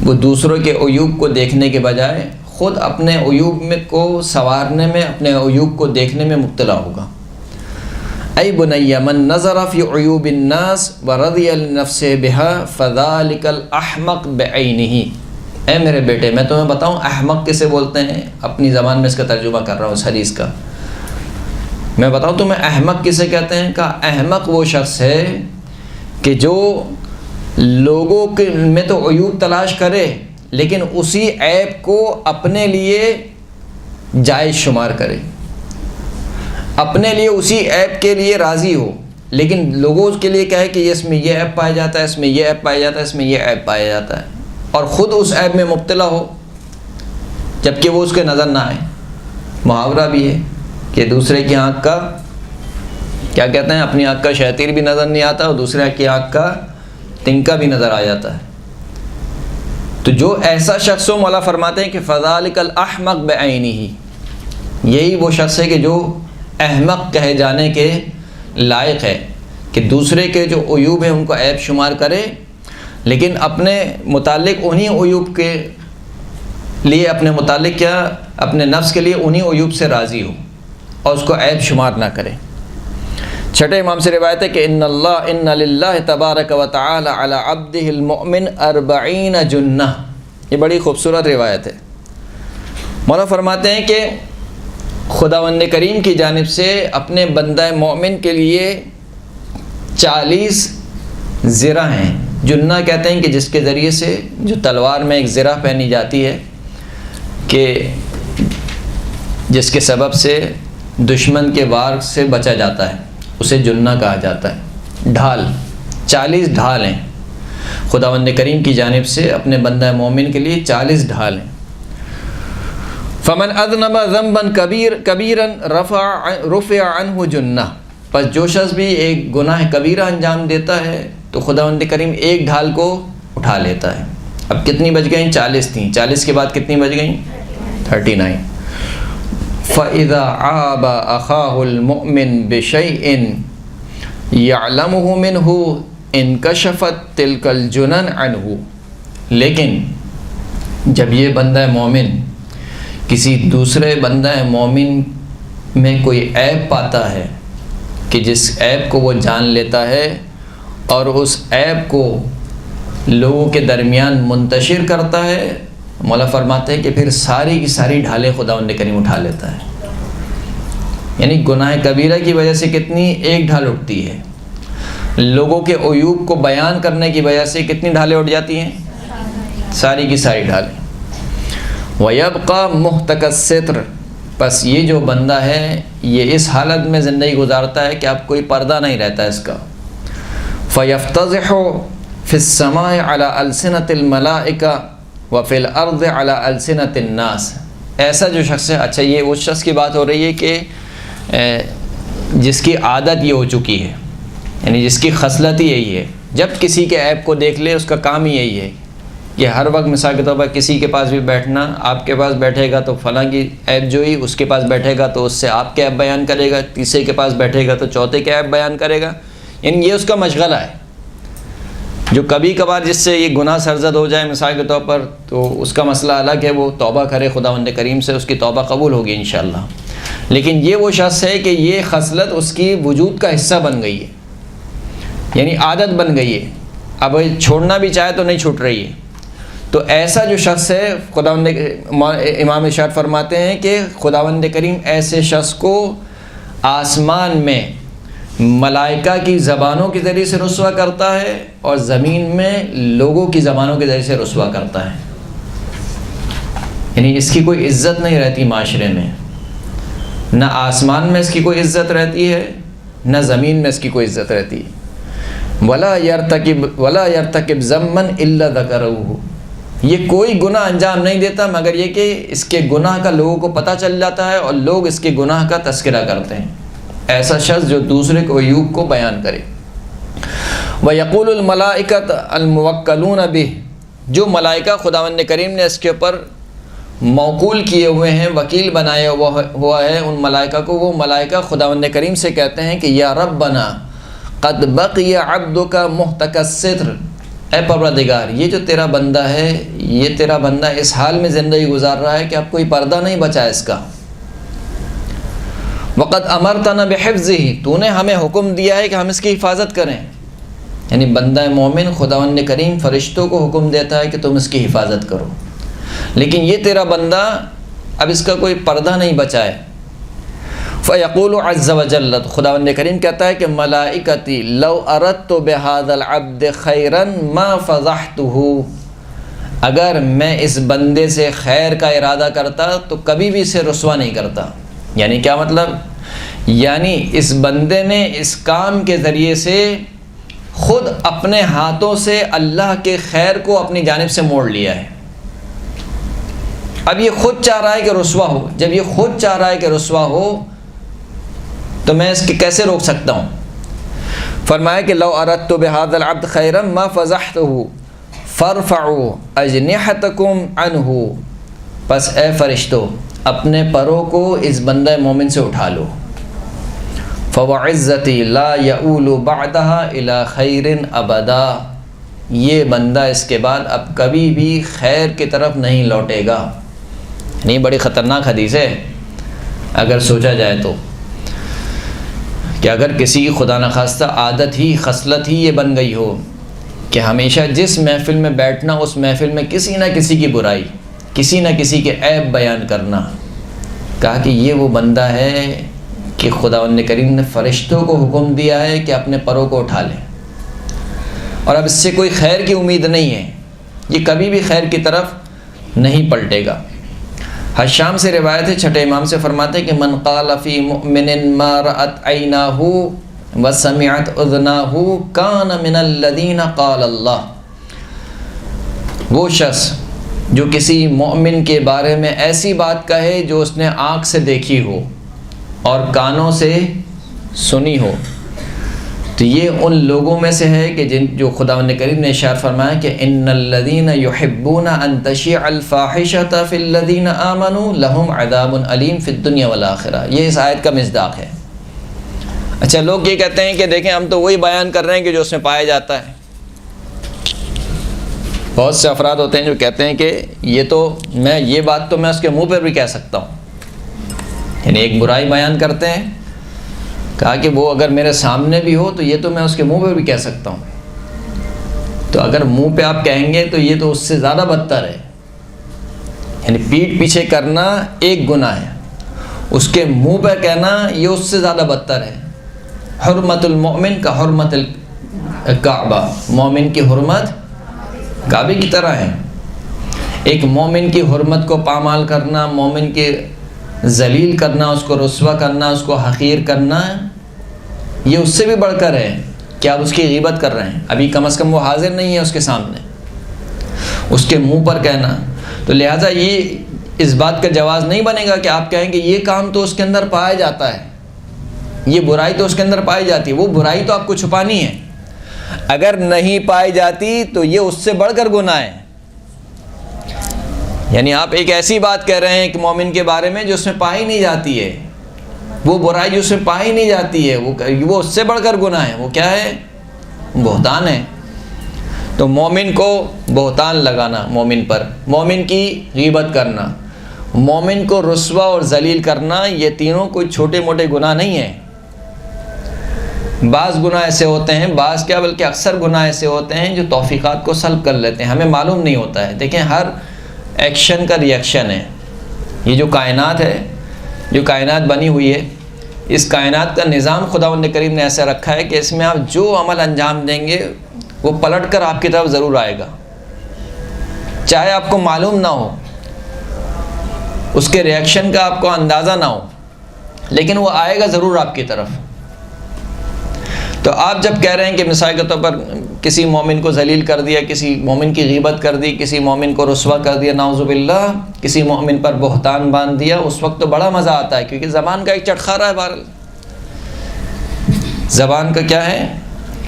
وہ دوسروں کے عیوب کو دیکھنے کے بجائے خود اپنے عیوب کو سنوارنے میں، اپنے عیوب کو دیکھنے میں مبتلا ہوگا۔ اے بنی من نظر فی عیوب الناس ورضی لنفسہ بها فذلک الاحمق بعینہ۔ اے میرے بیٹے، میں تمہیں بتاؤں احمق کسے بولتے ہیں؟ اپنی زبان میں اس کا ترجمہ کر رہا ہوں اس حدیث کا۔ میں بتاؤں تمہیں احمق کسے کہتے ہیں؟ کہ احمق وہ شخص ہے کہ جو لوگوں کے میں تو عیوب تلاش کرے لیکن اسی عیب کو اپنے لیے جائز شمار کرے، اپنے لیے اسی عیب کے لیے راضی ہو، لیکن لوگوں کے لیے کہے کہ اس میں یہ عیب پایا جاتا ہے، اس میں یہ عیب پایا جاتا ہے، اس میں یہ عیب پایا جاتا ہے، اور خود اس عیب میں مبتلا ہو جبکہ وہ اس کے نظر نہ آئے۔ محاورہ بھی ہے کہ دوسرے کی آنکھ کا کیا کہتے ہیں، اپنی آنکھ کا شیطیر بھی نظر نہیں آتا اور دوسرے کی آنکھ کا تنکا بھی نظر آ جاتا ہے۔ تو جو ایسا شخص ہو، مولا فرماتے ہیں کہ فذالک الاحمق بعینہ، یہی وہ شخص ہے کہ جو احمق کہے جانے کے لائق ہے، کہ دوسرے کے جو عیوب ہیں ان کو عیب شمار کرے لیکن اپنے متعلق انہی عیوب کے لیے، اپنے متعلق کیا، اپنے نفس کے لیے انہی عیوب سے راضی ہو اور اس کو عیب شمار نہ کرے۔ چھٹے امام سے روایت ہے کہ ان للہ تبارک و تعالی علی عبدہ المؤمن 40 جنہ۔ یہ بڑی خوبصورت روایت ہے۔ مولا فرماتے ہیں کہ خداوند کریم کی جانب سے اپنے بندہ مومن کے لیے 40 زرہ ہیں۔ جنہ کہتے ہیں کہ جس کے ذریعے سے، جو تلوار میں ایک زرہ پہنی جاتی ہے کہ جس کے سبب سے دشمن کے وار سے بچا جاتا ہے، اسے جنہ کہا جاتا ہے۔ ڈھال، 40 ڈھال ہیں خداوند کریم کی جانب سے اپنے بندہ مومن کے لیے 40 ڈھال ہیں۔ فمن اذنب ذنبا کبیرا رفع عنہ جنہ، پس جو شخص بھی ایک گناہ کبیرہ انجام دیتا ہے تو خداوند کریم ایک ڈھال کو اٹھا لیتا ہے۔ اب کتنی بچ گئیں؟ 40 تھیں، 40 کے بعد کتنی بچ گئیں؟ 39۔ فَإِذَا عَابَ أَخَاهُ الْمُؤْمِنُ بِشَيْءٍ يَعْلَمُهُ مِنْهُ انکشفت تِلْكَ الْجُنَنْ عَنْهُ، لیکن جب یہ بندہ مومن کسی دوسرے بندہ مومن میں کوئی عیب پاتا ہے کہ جس عیب کو وہ جان لیتا ہے اور اس عیب کو لوگوں کے درمیان منتشر کرتا ہے، مولا فرماتے ہیں کہ پھر ساری کی ساری ڈھالیں خداوند کریم اٹھا لیتا ہے۔ یعنی گناہ کبیرہ کی وجہ سے کتنی؟ ایک ڈھال اٹھتی ہے، لوگوں کے عیوب کو بیان کرنے کی وجہ سے کتنی ڈھالیں اٹھ جاتی ہیں؟ ساری کی ساری ڈھالیں۔ وَيَبْقَى مُحْتَكَ السِّتْرِ، پس یہ جو بندہ ہے یہ اس حالت میں زندگی گزارتا ہے کہ اب کوئی پردہ نہیں رہتا اس کا۔ فَيَفْتَضِحُ فِي السَّمَاءِ عَلَى أَلْسِنَةِ الْمَلَائِكَةِ وَفِي الْأَرْضِ عَلَى أَلْسِنَةِ النَّاسِ۔ ایسا جو شخص ہے، اچھا یہ اس شخص کی بات ہو رہی ہے کہ جس کی عادت یہ ہو چکی ہے، یعنی جس کی خصلت ہی یہی ہے، جب کسی کے عیب کو دیکھ لے اس کا کام ہی یہی ہے کہ ہر وقت مثال کے طور پر کسی کے پاس بھی بیٹھنا، آپ کے پاس بیٹھے گا تو فلاں کی عیب جوئی، اس کے پاس بیٹھے گا تو اس سے آپ کے عیب بیان کرے گا، تیسرے کے پاس بیٹھے گا تو چوتھے کے عیب بیان کرے گا، یعنی یہ اس کا مشغلہ ہے۔ جو کبھی کبھار جس سے یہ گناہ سرزد ہو جائے مثال کے طور پر تو اس کا مسئلہ الگ ہے، وہ توبہ کرے خداوند کریم سے، اس کی توبہ قبول ہوگی انشاءاللہ۔ لیکن یہ وہ شخص ہے کہ یہ خصلت اس کی وجود کا حصہ بن گئی ہے، یعنی عادت بن گئی ہے، اب چھوڑنا بھی چاہے تو نہیں چھوٹ رہی ہے۔ تو ایسا جو شخص ہے، خداوند امام ارشاد فرماتے ہیں کہ خداوند کریم ایسے شخص کو آسمان میں ملائکہ کی زبانوں کے ذریعے سے رسوا کرتا ہے اور زمین میں لوگوں کی زبانوں کے ذریعے سے رسوا کرتا ہے، یعنی اس کی کوئی عزت نہیں رہتی معاشرے میں، نہ آسمان میں اس کی کوئی عزت رہتی ہے نہ زمین میں اس کی کوئی عزت رہتی ہے۔ ولا یرتکب ذما الا ذکرہ، یہ کوئی گناہ انجام نہیں دیتا مگر یہ کہ اس کے گناہ کا لوگوں کو پتہ چل جاتا ہے اور لوگ اس کے گناہ کا تذکرہ کرتے ہیں۔ ایسا شخص جو دوسرے کو عیوب کو بیان کرے۔ وَيَقُولُ الْمَلَائِكَةُ الْمُوَكَّلُونَ بِهِ، جو ملائکہ خداوند کریم نے اس کے اوپر موکول کیے ہوئے ہیں، وکیل بنایا ہوا ہے ان ملائکہ کو، وہ ملائکہ خداوند کریم سے کہتے ہیں کہ یا ربنا قد بقی عبدک محتک الستر، اے پروردگار یہ جو تیرا بندہ ہے، یہ تیرا بندہ اس حال میں زندگی گزار رہا ہے کہ اب کوئی پردہ نہیں بچا اس کا۔ وقد امرتنا بحفظه، تو نے ہمیں حکم دیا ہے کہ ہم اس کی حفاظت کریں۔ یعنی بندہ مومن خداوند کریم فرشتوں کو حکم دیتا ہے کہ تم اس کی حفاظت کرو، لیکن یہ تیرا بندہ اب اس کا کوئی پردہ نہیں بچا ہے۔ فیقول عز وجل، خداوند کریم کہتا ہے کہ ملائکتی لو اردت بہذا العبد خیرا ما فضحته، اگر میں اس بندے سے خیر کا ارادہ کرتا تو کبھی بھی اسے رسوا نہیں کرتا۔ یعنی کیا مطلب؟ یعنی اس بندے نے اس کام کے ذریعے سے خود اپنے ہاتھوں سے اللہ کے خیر کو اپنی جانب سے موڑ لیا ہے۔ اب یہ خود چاہ رہا ہے کہ رسوا ہو، جب یہ خود چاہ رہا ہے کہ رسوا ہو تو میں اس کے کیسے روک سکتا ہوں؟ فرمایا کہ لو اردت بہذا العبد خیرا ما فضحته فارفعوا اجنحتکم عنہ، پس اے فرشتو اپنے پروں کو اس بندہ مومن سے اٹھا لو۔ فوعزتی لا یؤول بعدها الى خیر ابدا، یہ بندہ اس کے بعد اب کبھی بھی خیر کی طرف نہیں لوٹے گا۔ نہیں بڑی خطرناک حدیث ہے اگر سوچا جائے تو، کہ اگر کسی کی خدا نخواستہ عادت ہی خصلت ہی یہ بن گئی ہو کہ ہمیشہ جس محفل میں بیٹھنا اس محفل میں کسی نہ کسی کی برائی، کسی نہ کسی کے عیب بیان کرنا، کہا کہ یہ وہ بندہ ہے کہ خداوند کریم نے فرشتوں کو حکم دیا ہے کہ اپنے پروں کو اٹھا لیں، اور اب اس سے کوئی خیر کی امید نہیں ہے، یہ کبھی بھی خیر کی طرف نہیں پلٹے گا۔ حشام سے روایت ہے، چھٹے امام سے فرماتے ہیں کہ من قال فی مؤمن ما رأت عیناہ وسمعت اذناہ کان من الذین قال اللہ، وہ شخص جو کسی مومن کے بارے میں ایسی بات کہے جو اس نے آنکھ سے دیکھی ہو اور کانوں سے سنی ہو، تو یہ ان لوگوں میں سے ہے کہ جو خداوند کریم نے ارشاد فرمایا کہ ان الذین یحبون ان تشیع الفاحشۃ فی الذین آمنوا لہم عذاب علیم فی الدنیا والآخرہ، یہ اس آیت کا مصداق ہے۔ اچھا لوگ یہ کہتے ہیں کہ دیکھیں ہم تو وہی بیان کر رہے ہیں کہ جو اس میں پایا جاتا ہے۔ بہت سے افراد ہوتے ہیں جو کہتے ہیں کہ یہ بات تو میں اس کے منہ پر بھی کہہ سکتا ہوں، یعنی ایک برائی بیان کرتے ہیں، کہا کہ وہ اگر میرے سامنے بھی ہو تو یہ تو میں اس کے منہ پہ بھی کہہ سکتا ہوں۔ تو اگر منہ پہ آپ کہیں گے تو یہ تو اس سے زیادہ بدتر ہے، یعنی پیٹھ پیچھے کرنا ایک گناہ ہے، اس کے منہ پہ کہنا یہ اس سے زیادہ بدتر ہے۔ حرمت المؤمن کا حرمت الکعبہ، مومن کی حرمت کعبے کی طرح ہے۔ ایک مومن کی حرمت کو پامال کرنا، مومن کے ذلیل کرنا، اس کو رسوا کرنا، اس کو حقیر کرنا، یہ اس سے بھی بڑھ کر ہے کہ آپ اس کی غیبت کر رہے ہیں، ابھی کم از کم وہ حاضر نہیں ہے اس کے سامنے، اس کے منہ پر کہنا۔ تو لہٰذا یہ اس بات کا جواز نہیں بنے گا کہ آپ کہیں کہ یہ کام تو اس کے اندر پایا جاتا ہے، یہ برائی تو اس کے اندر پائی جاتی ہے، وہ برائی تو آپ کو چھپانی ہے، اگر نہیں پائی جاتی تو یہ اس سے بڑھ کر گناہ ہے۔ یعنی آپ ایک ایسی بات کہہ رہے ہیں کہ مومن کے بارے میں جو اس میں پائی نہیں جاتی ہے، وہ برائی جو اس میں پائی نہیں جاتی ہے وہ اس سے بڑھ کر گناہ ہے۔ وہ کیا ہے؟ بہتان ہے۔ تو مومن کو بہتان لگانا، مومن پر، مومن کی غیبت کرنا، مومن کو رسوا اور ذلیل کرنا، یہ تینوں کوئی چھوٹے موٹے گناہ نہیں ہیں۔ بعض گناہ ایسے ہوتے ہیں، بعض کیا بلکہ اکثر گناہ ایسے ہوتے ہیں جو توفیقات کو سلب کر لیتے ہیں، ہمیں معلوم نہیں ہوتا ہے۔ دیکھیں ہر ایکشن کا ری ایکشن ہے۔ یہ جو کائنات ہے، جو کائنات بنی ہوئی ہے، اس کائنات کا نظام خداوند کریم نے ایسا رکھا ہے کہ اس میں آپ جو عمل انجام دیں گے وہ پلٹ کر آپ کی طرف ضرور آئے گا، چاہے آپ کو معلوم نہ ہو، اس کے ری ایکشن کا آپ کو اندازہ نہ ہو، لیکن وہ آئے گا ضرور آپ کی طرف۔ تو آپ جب کہہ رہے ہیں کہ مثال کے طور پر کسی مومن کو ذلیل کر دیا، کسی مومن کی غیبت کر دی، کسی مومن کو رسوا کر دیا، نعوذ باللہ، کسی مومن پر بہتان باندھ دیا، اس وقت تو بڑا مزہ آتا ہے، کیونکہ زبان کا ایک چٹخارا ہے، بہرحال زبان کا کیا ہے؟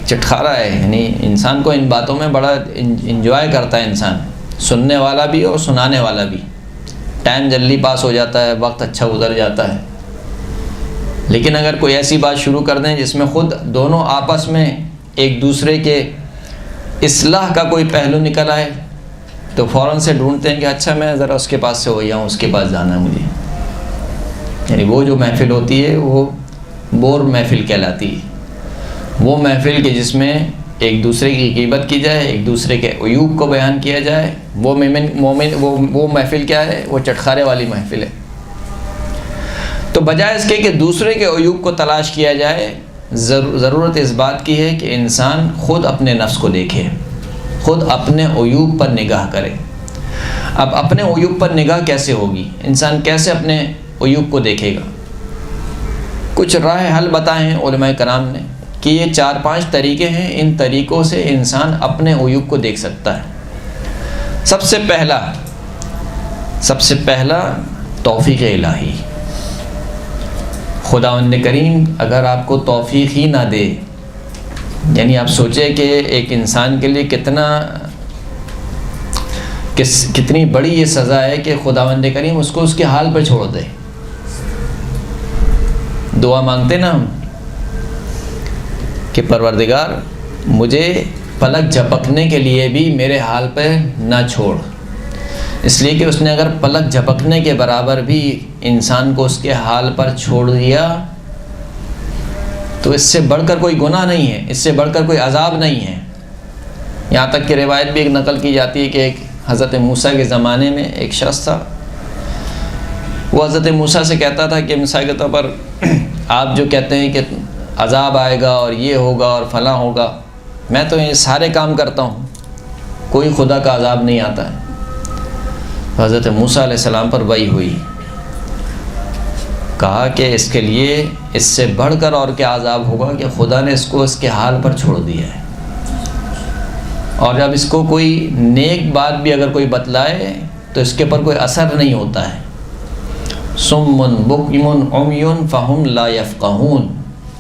چٹخارا ہے، یعنی انسان کو ان باتوں میں بڑا انجوائے کرتا ہے انسان، سننے والا بھی اور سنانے والا بھی، ٹائم جلدی پاس ہو جاتا ہے، وقت اچھا گزر جاتا ہے۔ لیکن اگر کوئی ایسی بات شروع کر دیں جس میں خود دونوں آپس میں ایک دوسرے کے اصلاح کا کوئی پہلو نکل آئے تو فوراً سے ڈھونڈتے ہیں کہ اچھا میں ذرا اس کے پاس سے ہو جاؤں، اس کے پاس جانا ہے مجھے. یعنی وہ جو محفل ہوتی ہے وہ بور محفل کہلاتی ہے. وہ محفل کہ جس میں ایک دوسرے کی غیبت کی جائے، ایک دوسرے کے عیوب کو بیان کیا جائے، وہ محفل کیا ہے؟ وہ چٹخارے والی محفل ہے. تو بجائے اس کے کہ دوسرے کے عیوب کو تلاش کیا جائے، ضرورت اس بات کی ہے کہ انسان خود اپنے نفس کو دیکھے، خود اپنے عیوب پر نگاہ کرے. اب اپنے عیوب پر نگاہ کیسے ہوگی؟ انسان کیسے اپنے عیوب کو دیکھے گا؟ کچھ راہ حل بتائے ہیں علماء کرام نے کہ یہ 4-5 طریقے ہیں. ان طریقوں سے انسان اپنے عیوب کو دیکھ سکتا ہے. سب سے پہلا توفیق الہی. خداوند کریم اگر آپ کو توفیق ہی نہ دے، یعنی آپ سوچیں کہ ایک انسان کے لیے کتنی بڑی یہ سزا ہے کہ خداوند کریم اس کو اس کے حال پہ چھوڑ دے. دعا مانگتے نا ہم کہ پروردگار مجھے پلک جھپکنے کے لیے بھی میرے حال پہ نہ چھوڑ. اس لیے کہ اس نے اگر پلک جھپکنے کے برابر بھی انسان کو اس کے حال پر چھوڑ دیا تو اس سے بڑھ کر کوئی گناہ نہیں ہے، اس سے بڑھ کر کوئی عذاب نہیں ہے. یہاں تک کہ روایت بھی ایک نقل کی جاتی ہے کہ ایک حضرت موسیٰ کے زمانے میں ایک شخص تھا. وہ حضرت موسیٰ سے کہتا تھا کہ مثال کے طور پر آپ جو کہتے ہیں کہ عذاب آئے گا اور یہ ہوگا اور فلاں ہوگا، میں تو یہ سارے کام کرتا ہوں، کوئی خدا کا عذاب نہیں آتا ہے. حضرت موسیٰ علیہ السلام پر وحی ہوئی، کہا کہ اس کے لیے اس سے بڑھ کر اور کیا عذاب ہوگا کہ خدا نے اس کو اس کے حال پر چھوڑ دیا ہے. اور جب اس کو کوئی نیک بات بھی اگر کوئی بتلائے تو اس کے پر کوئی اثر نہیں ہوتا ہے. صم بکم عمی فہم لا یفقہون،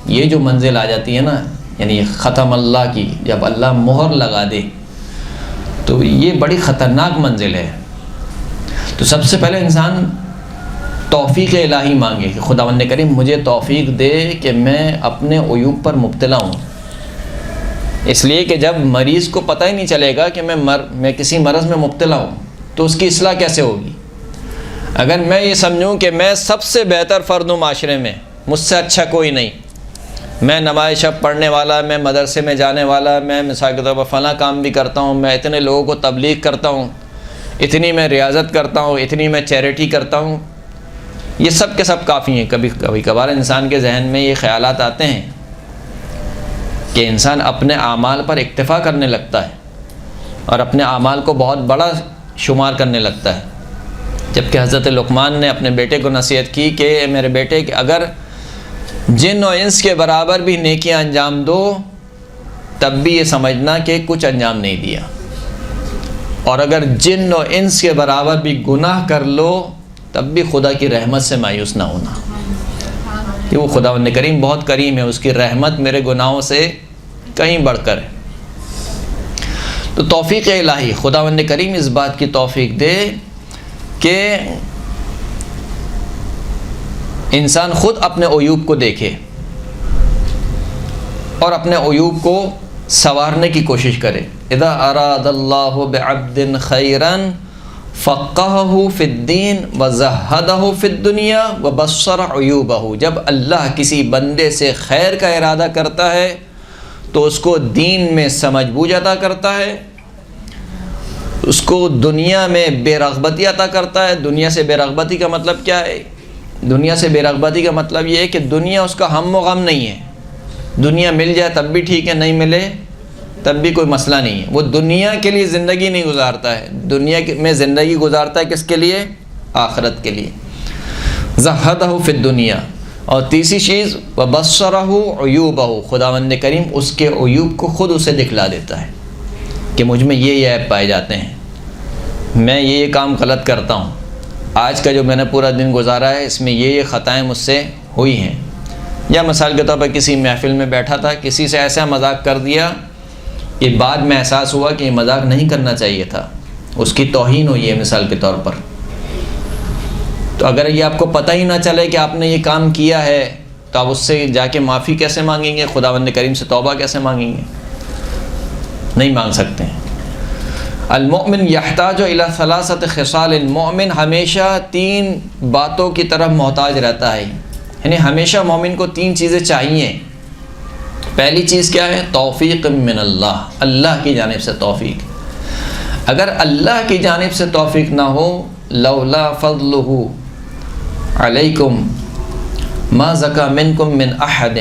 یہ جو منزل آ جاتی ہے نا، یعنی ختم اللہ کی، جب اللہ مہر لگا دے تو یہ بڑی خطرناک منزل ہے. تو سب سے پہلے انسان توفیق الہی مانگے کہ خداوند کریم مجھے توفیق دے کہ میں اپنے عیوب پر مبتلا ہوں. اس لیے کہ جب مریض کو پتہ ہی نہیں چلے گا کہ میں کسی مرض میں مبتلا ہوں تو اس کی اصلاح کیسے ہوگی؟ اگر میں یہ سمجھوں کہ میں سب سے بہتر فرد ہوں معاشرے میں، مجھ سے اچھا کوئی نہیں، میں نماز شب پڑھنے والا، میں مدرسے میں جانے والا، میں مثال کے طور پر فلاں کام بھی کرتا ہوں، میں اتنے لوگوں کو تبلیغ کرتا ہوں، اتنی میں ریاضت کرتا ہوں، اتنی میں چیریٹی کرتا ہوں، یہ سب کے سب کافی ہیں. کبھی کبھار انسان کے ذہن میں یہ خیالات آتے ہیں کہ انسان اپنے اعمال پر اکتفا کرنے لگتا ہے اور اپنے اعمال کو بہت بڑا شمار کرنے لگتا ہے. جبکہ حضرت لقمان نے اپنے بیٹے کو نصیحت کی کہ میرے بیٹے کہ اگر جن و انس کے برابر بھی نیکیاں انجام دو تب بھی یہ سمجھنا کہ کچھ انجام نہیں دیا، اور اگر جن و انس کے برابر بھی گناہ کر لو تب بھی خدا کی رحمت سے مایوس نہ ہونا، کہ وہ خداوند کریم بہت کریم ہے، اس کی رحمت میرے گناہوں سے کہیں بڑھ کر ہے. تو توفیق الہی، خداوند کریم اس بات کی توفیق دے کہ انسان خود اپنے عیوب کو دیکھے اور اپنے عیوب کو سنوارنے کی کوشش کرے. اذا اراد اللہ بعبد خیرا فقہہ فی الدین وزہدہ فی الدنیا وبصر عیوبہ. جب اللہ کسی بندے سے خیر کا ارادہ کرتا ہے تو اس کو دین میں سمجھ بوجھ عطا کرتا ہے، اس کو دنیا میں بے رغبتی عطا کرتا ہے. دنیا سے بے رغبتی کا مطلب کیا ہے؟ دنیا سے بے رغبتی کا مطلب یہ ہے کہ دنیا اس کا ہم و غم نہیں ہے. دنیا مل جائے تب بھی ٹھیک ہے، نہیں ملے تب بھی کوئی مسئلہ نہیں ہے. وہ دنیا کے لیے زندگی نہیں گزارتا ہے، دنیا میں زندگی گزارتا ہے کس کے لیے؟ آخرت کے لیے. زہدہ فی الدنیا. اور تیسری چیز وبصرہ عیوبہ، خداوند کریم اس کے عیوب کو خود اسے دکھلا دیتا ہے کہ مجھ میں یہ عیب پائے جاتے ہیں، میں یہ کام غلط کرتا ہوں، آج کا جو میں نے پورا دن گزارا ہے اس میں یہ خطائیں مجھ سے ہوئی ہیں. یا مثال کے طور پر کسی محفل میں بیٹھا تھا، کسی سے ایسا مذاق کر دیا کہ بعد میں احساس ہوا کہ یہ مذاق نہیں کرنا چاہیے تھا، اس کی توہین ہوئی ہے مثال کے طور پر. تو اگر یہ آپ کو پتہ ہی نہ چلے کہ آپ نے یہ کام کیا ہے تو آپ اس سے جا کے معافی کیسے مانگیں گے؟ خداوند کریم سے توبہ کیسے مانگیں گے؟ نہیں مانگ سکتے ہیں۔ المؤمن یحتاج الی ثلاثۃ خصال، مومن ہمیشہ 3 باتوں کی طرف محتاج رہتا ہے، یعنی ہمیشہ مومن کو 3 چیزیں چاہیے۔ پہلی چیز کیا ہے؟ توفیق من اللہ، اللہ کی جانب سے توفیق۔ اگر اللہ کی جانب سے توفیق نہ ہو، لولا فضلہ علیکم ما زکا منکم من احد،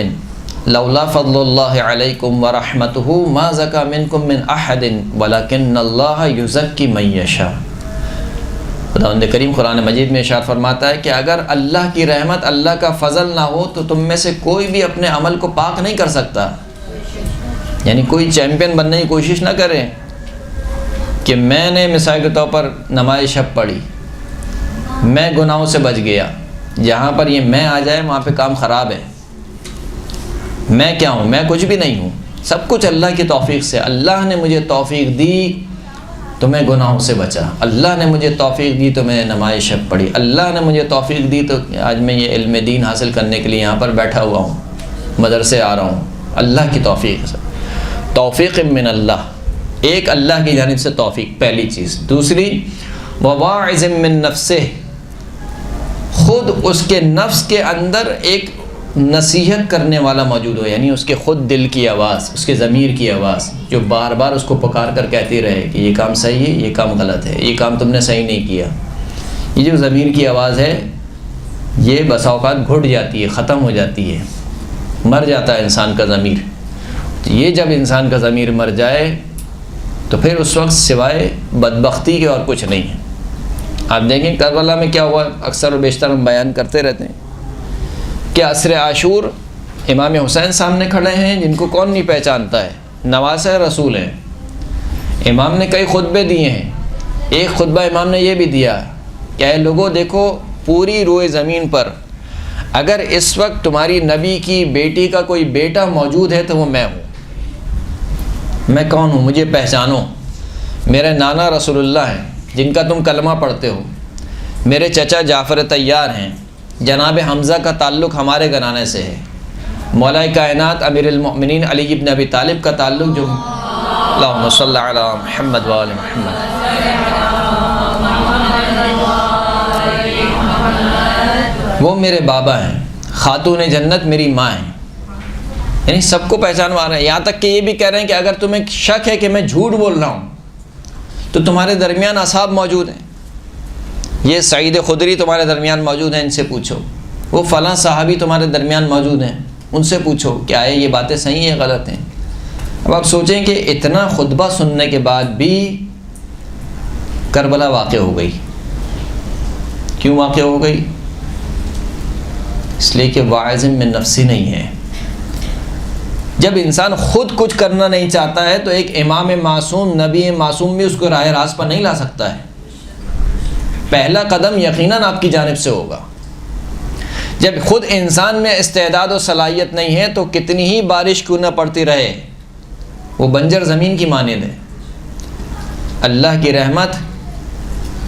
لولا فضل اللہ علیکم ورحمتہ ما زکا منکم من احد ولکن اللہ یزکی من یشاء۔ خداوند کریم قرآن مجید میں ارشاد فرماتا ہے کہ اگر اللہ کی رحمت، اللہ کا فضل نہ ہو تو تم میں سے کوئی بھی اپنے عمل کو پاک نہیں کر سکتا۔ یعنی کوئی چیمپئن بننے کی کوشش نہ کرے کہ میں نے مثال کے طور پر نماز شب پڑھی، میں گناہوں سے بچ گیا، جہاں پر یہ میں آ جائے وہاں پہ کام خراب ہے۔ میں کیا ہوں؟ میں کچھ بھی نہیں ہوں، سب کچھ اللہ کی توفیق سے۔ اللہ نے مجھے توفیق دی تو میں گناہوں سے بچا، اللہ نے مجھے توفیق دی تو میں نماز شب پڑھی، اللہ نے مجھے توفیق دی تو آج میں یہ علم دین حاصل کرنے کے لیے یہاں پر بیٹھا ہوا ہوں، مدرسے آ رہا ہوں، اللہ کی توفیق سے۔ توفیق من اللہ، ایک اللہ کی جانب سے توفیق، پہلی چیز۔ دوسری، وواعظ من نفسہ، خود اس کے نفس کے اندر ایک نصیحت کرنے والا موجود ہو، یعنی اس کے خود دل کی آواز، اس کے ضمیر کی آواز جو بار بار اس کو پکار کر کہتی رہے کہ یہ کام صحیح ہے، یہ کام غلط ہے، یہ کام تم نے صحیح نہیں کیا۔ یہ جو ضمیر کی آواز ہے یہ بسا اوقات گھٹ جاتی ہے، ختم ہو جاتی ہے، مر جاتا ہے انسان کا ضمیر۔ یہ جب انسان کا ضمیر مر جائے تو پھر اس وقت سوائے بدبختی کے اور کچھ نہیں ہے۔ آپ دیکھیں کربلا میں کیا ہوا، اکثر و بیشتر ہم بیان کرتے رہتے ہیں کہ عصر عاشور امام حسین سامنے کھڑے ہیں جن کو کون نہیں پہچانتا ہے، نواسہ رسول ہیں۔ امام نے کئی خطبے دیے ہیں، ایک خطبہ امام نے یہ بھی دیا کہ اے لوگوں دیکھو، پوری روئے زمین پر اگر اس وقت تمہاری نبی کی بیٹی کا کوئی بیٹا موجود ہے تو وہ میں ہوں۔ میں کون ہوں؟ مجھے پہچانو۔ میرے نانا رسول اللہ ہیں جن کا تم کلمہ پڑھتے ہو، میرے چچا جعفر طیار ہیں، جناب حمزہ کا تعلق ہمارے گھرانے سے ہے، مولا کائنات امیر المؤمنین علی ابن ابی طالب کا تعلق جو اللہم صلی علی محمد وآل محمد، وہ میرے بابا ہیں، خاتون جنت میری ماں ہیں، یعنی سب کو پہچانوا رہے ہیں۔ یہاں تک کہ یہ بھی کہہ رہے ہیں کہ اگر تمہیں شک ہے کہ میں جھوٹ بول رہا ہوں تو تمہارے درمیان اصحاب موجود ہیں، یہ سعید خدری تمہارے درمیان موجود ہیں، ان سے پوچھو، وہ فلاں صحابی تمہارے درمیان موجود ہیں، ان سے پوچھو کیا ہے یہ باتیں صحیح ہیں غلط ہیں۔ اب آپ سوچیں کہ اتنا خطبہ سننے کے بعد بھی کربلا واقع ہو گئی۔ کیوں واقع ہو گئی؟ اس لیے کہ واعظ من نفسی نہیں ہے۔ جب انسان خود کچھ کرنا نہیں چاہتا ہے تو ایک امام معصوم، نبی معصوم بھی اس کو راہ راست پر نہیں لا سکتا ہے۔ پہلا قدم یقیناً آپ کی جانب سے ہوگا۔ جب خود انسان میں استعداد و صلاحیت نہیں ہے تو کتنی ہی بارش کیوں نہ پڑتی رہے وہ بنجر زمین کی مانند ہے۔ اللہ کی رحمت،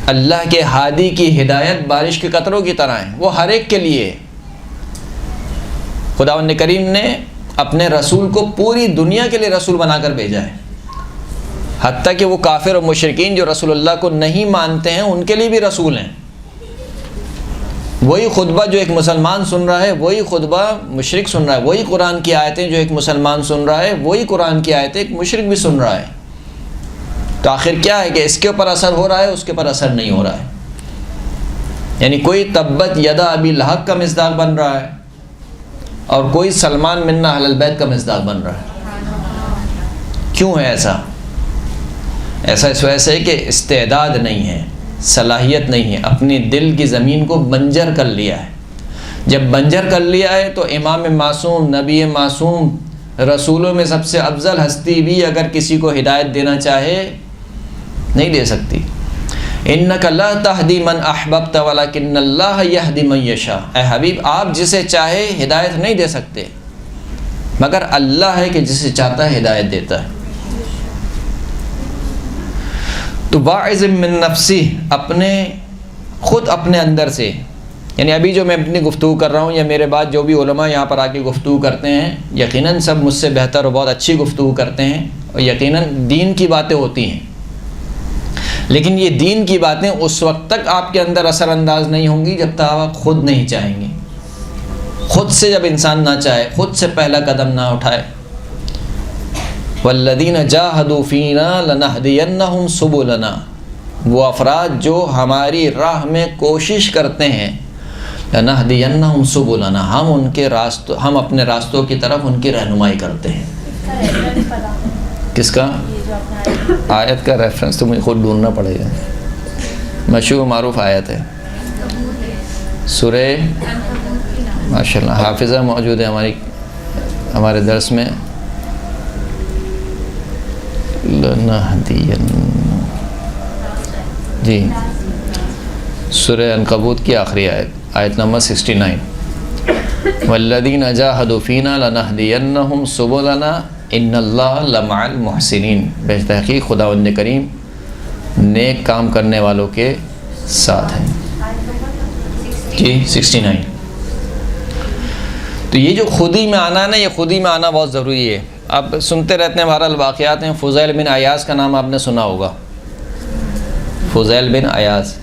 اللہ کے ہادی کی ہدایت بارش کے قطروں کی طرح ہے، وہ ہر ایک کے لیے۔ خداوند کریم نے اپنے رسول کو پوری دنیا کے لیے رسول بنا کر بھیجا ہے، حتیٰ کہ وہ کافر و مشرکین جو رسول اللہ کو نہیں مانتے ہیں ان کے لیے بھی رسول ہیں۔ وہی خطبہ جو ایک مسلمان سن رہا ہے وہی خطبہ مشرک سن رہا ہے، وہی قرآن کی آیتیں جو ایک مسلمان سن رہا ہے وہی قرآن کی آیتیں ایک مشرک بھی سن رہا ہے۔ تو آخر کیا ہے کہ اس کے اوپر اثر ہو رہا ہے، اس کے اوپر اثر نہیں ہو رہا ہے۔ یعنی کوئی تبت یدا ابی لہب کا مصداق بن رہا ہے اور کوئی سلمان منا اہل البیت کا مصداق بن رہا ہے۔ کیوں ہے ایسا؟ ایسا اس وجہ سے کہ استعداد نہیں ہے، صلاحیت نہیں ہے، اپنی دل کی زمین کو بنجر کر لیا ہے۔ جب بنجر کر لیا ہے تو امام معصوم، نبی معصوم، رسولوں میں سب سے افضل ہستی بھی اگر کسی کو ہدایت دینا چاہے نہیں دے سکتی۔ انک لا تہدی من احببت ولکن اللہ یہدی من یشاء، اے حبیب آپ جسے چاہے ہدایت نہیں دے سکتے مگر اللہ ہے کہ جسے چاہتا ہے ہدایت دیتا ہے۔ تو واعظ من نفسی، خود اپنے اندر سے، یعنی ابھی جو میں اپنی گفتگو کر رہا ہوں یا میرے بعد جو بھی علماء یہاں پر آ کے گفتگو کرتے ہیں یقیناً سب مجھ سے بہتر اور بہت اچھی گفتگو کرتے ہیں، اور یقیناً دین کی باتیں ہوتی ہیں، لیکن یہ دین کی باتیں اس وقت تک آپ کے اندر اثر انداز نہیں ہوں گی جب تک آپ خود نہیں چاہیں گے۔ خود سے جب انسان نہ چاہے، خود سے پہلا قدم نہ اٹھائے، والذین جاہدوا فینا لنہدینہم سبلنا، وہ افراد جو ہماری راہ میں کوشش کرتے ہیں، لنہدینہم سبلنا، ہم اپنے راستوں کی طرف ان کی رہنمائی کرتے ہیں۔ کس کا؟ آیت کا ریفرنس تو مجھے خود ڈھونڈنا پڑے گا، مشہور معروف آیت ہے، سورہ ماشاء اللہ حافظہ موجود ہے ہمارے درس میں، جی سورہ عنکبوت کی آخری آیت نمبر 69، والذین جاہدوا فینا لنہدینہم سبلنا ان اللہ لمع المحسنین، بے تحقیق خداوند کریم نیک کام کرنے والوں کے ساتھ ہیں۔ جی 69۔ تو یہ جو خودی میں آنا ہے نا، یہ خودی میں آنا بہت ضروری ہے۔ آپ سنتے رہتے ہیں بہرحال واقعات ہیں، فضیل بن عیاض کا نام آپ نے سنا ہوگا، فضیل بن عیاض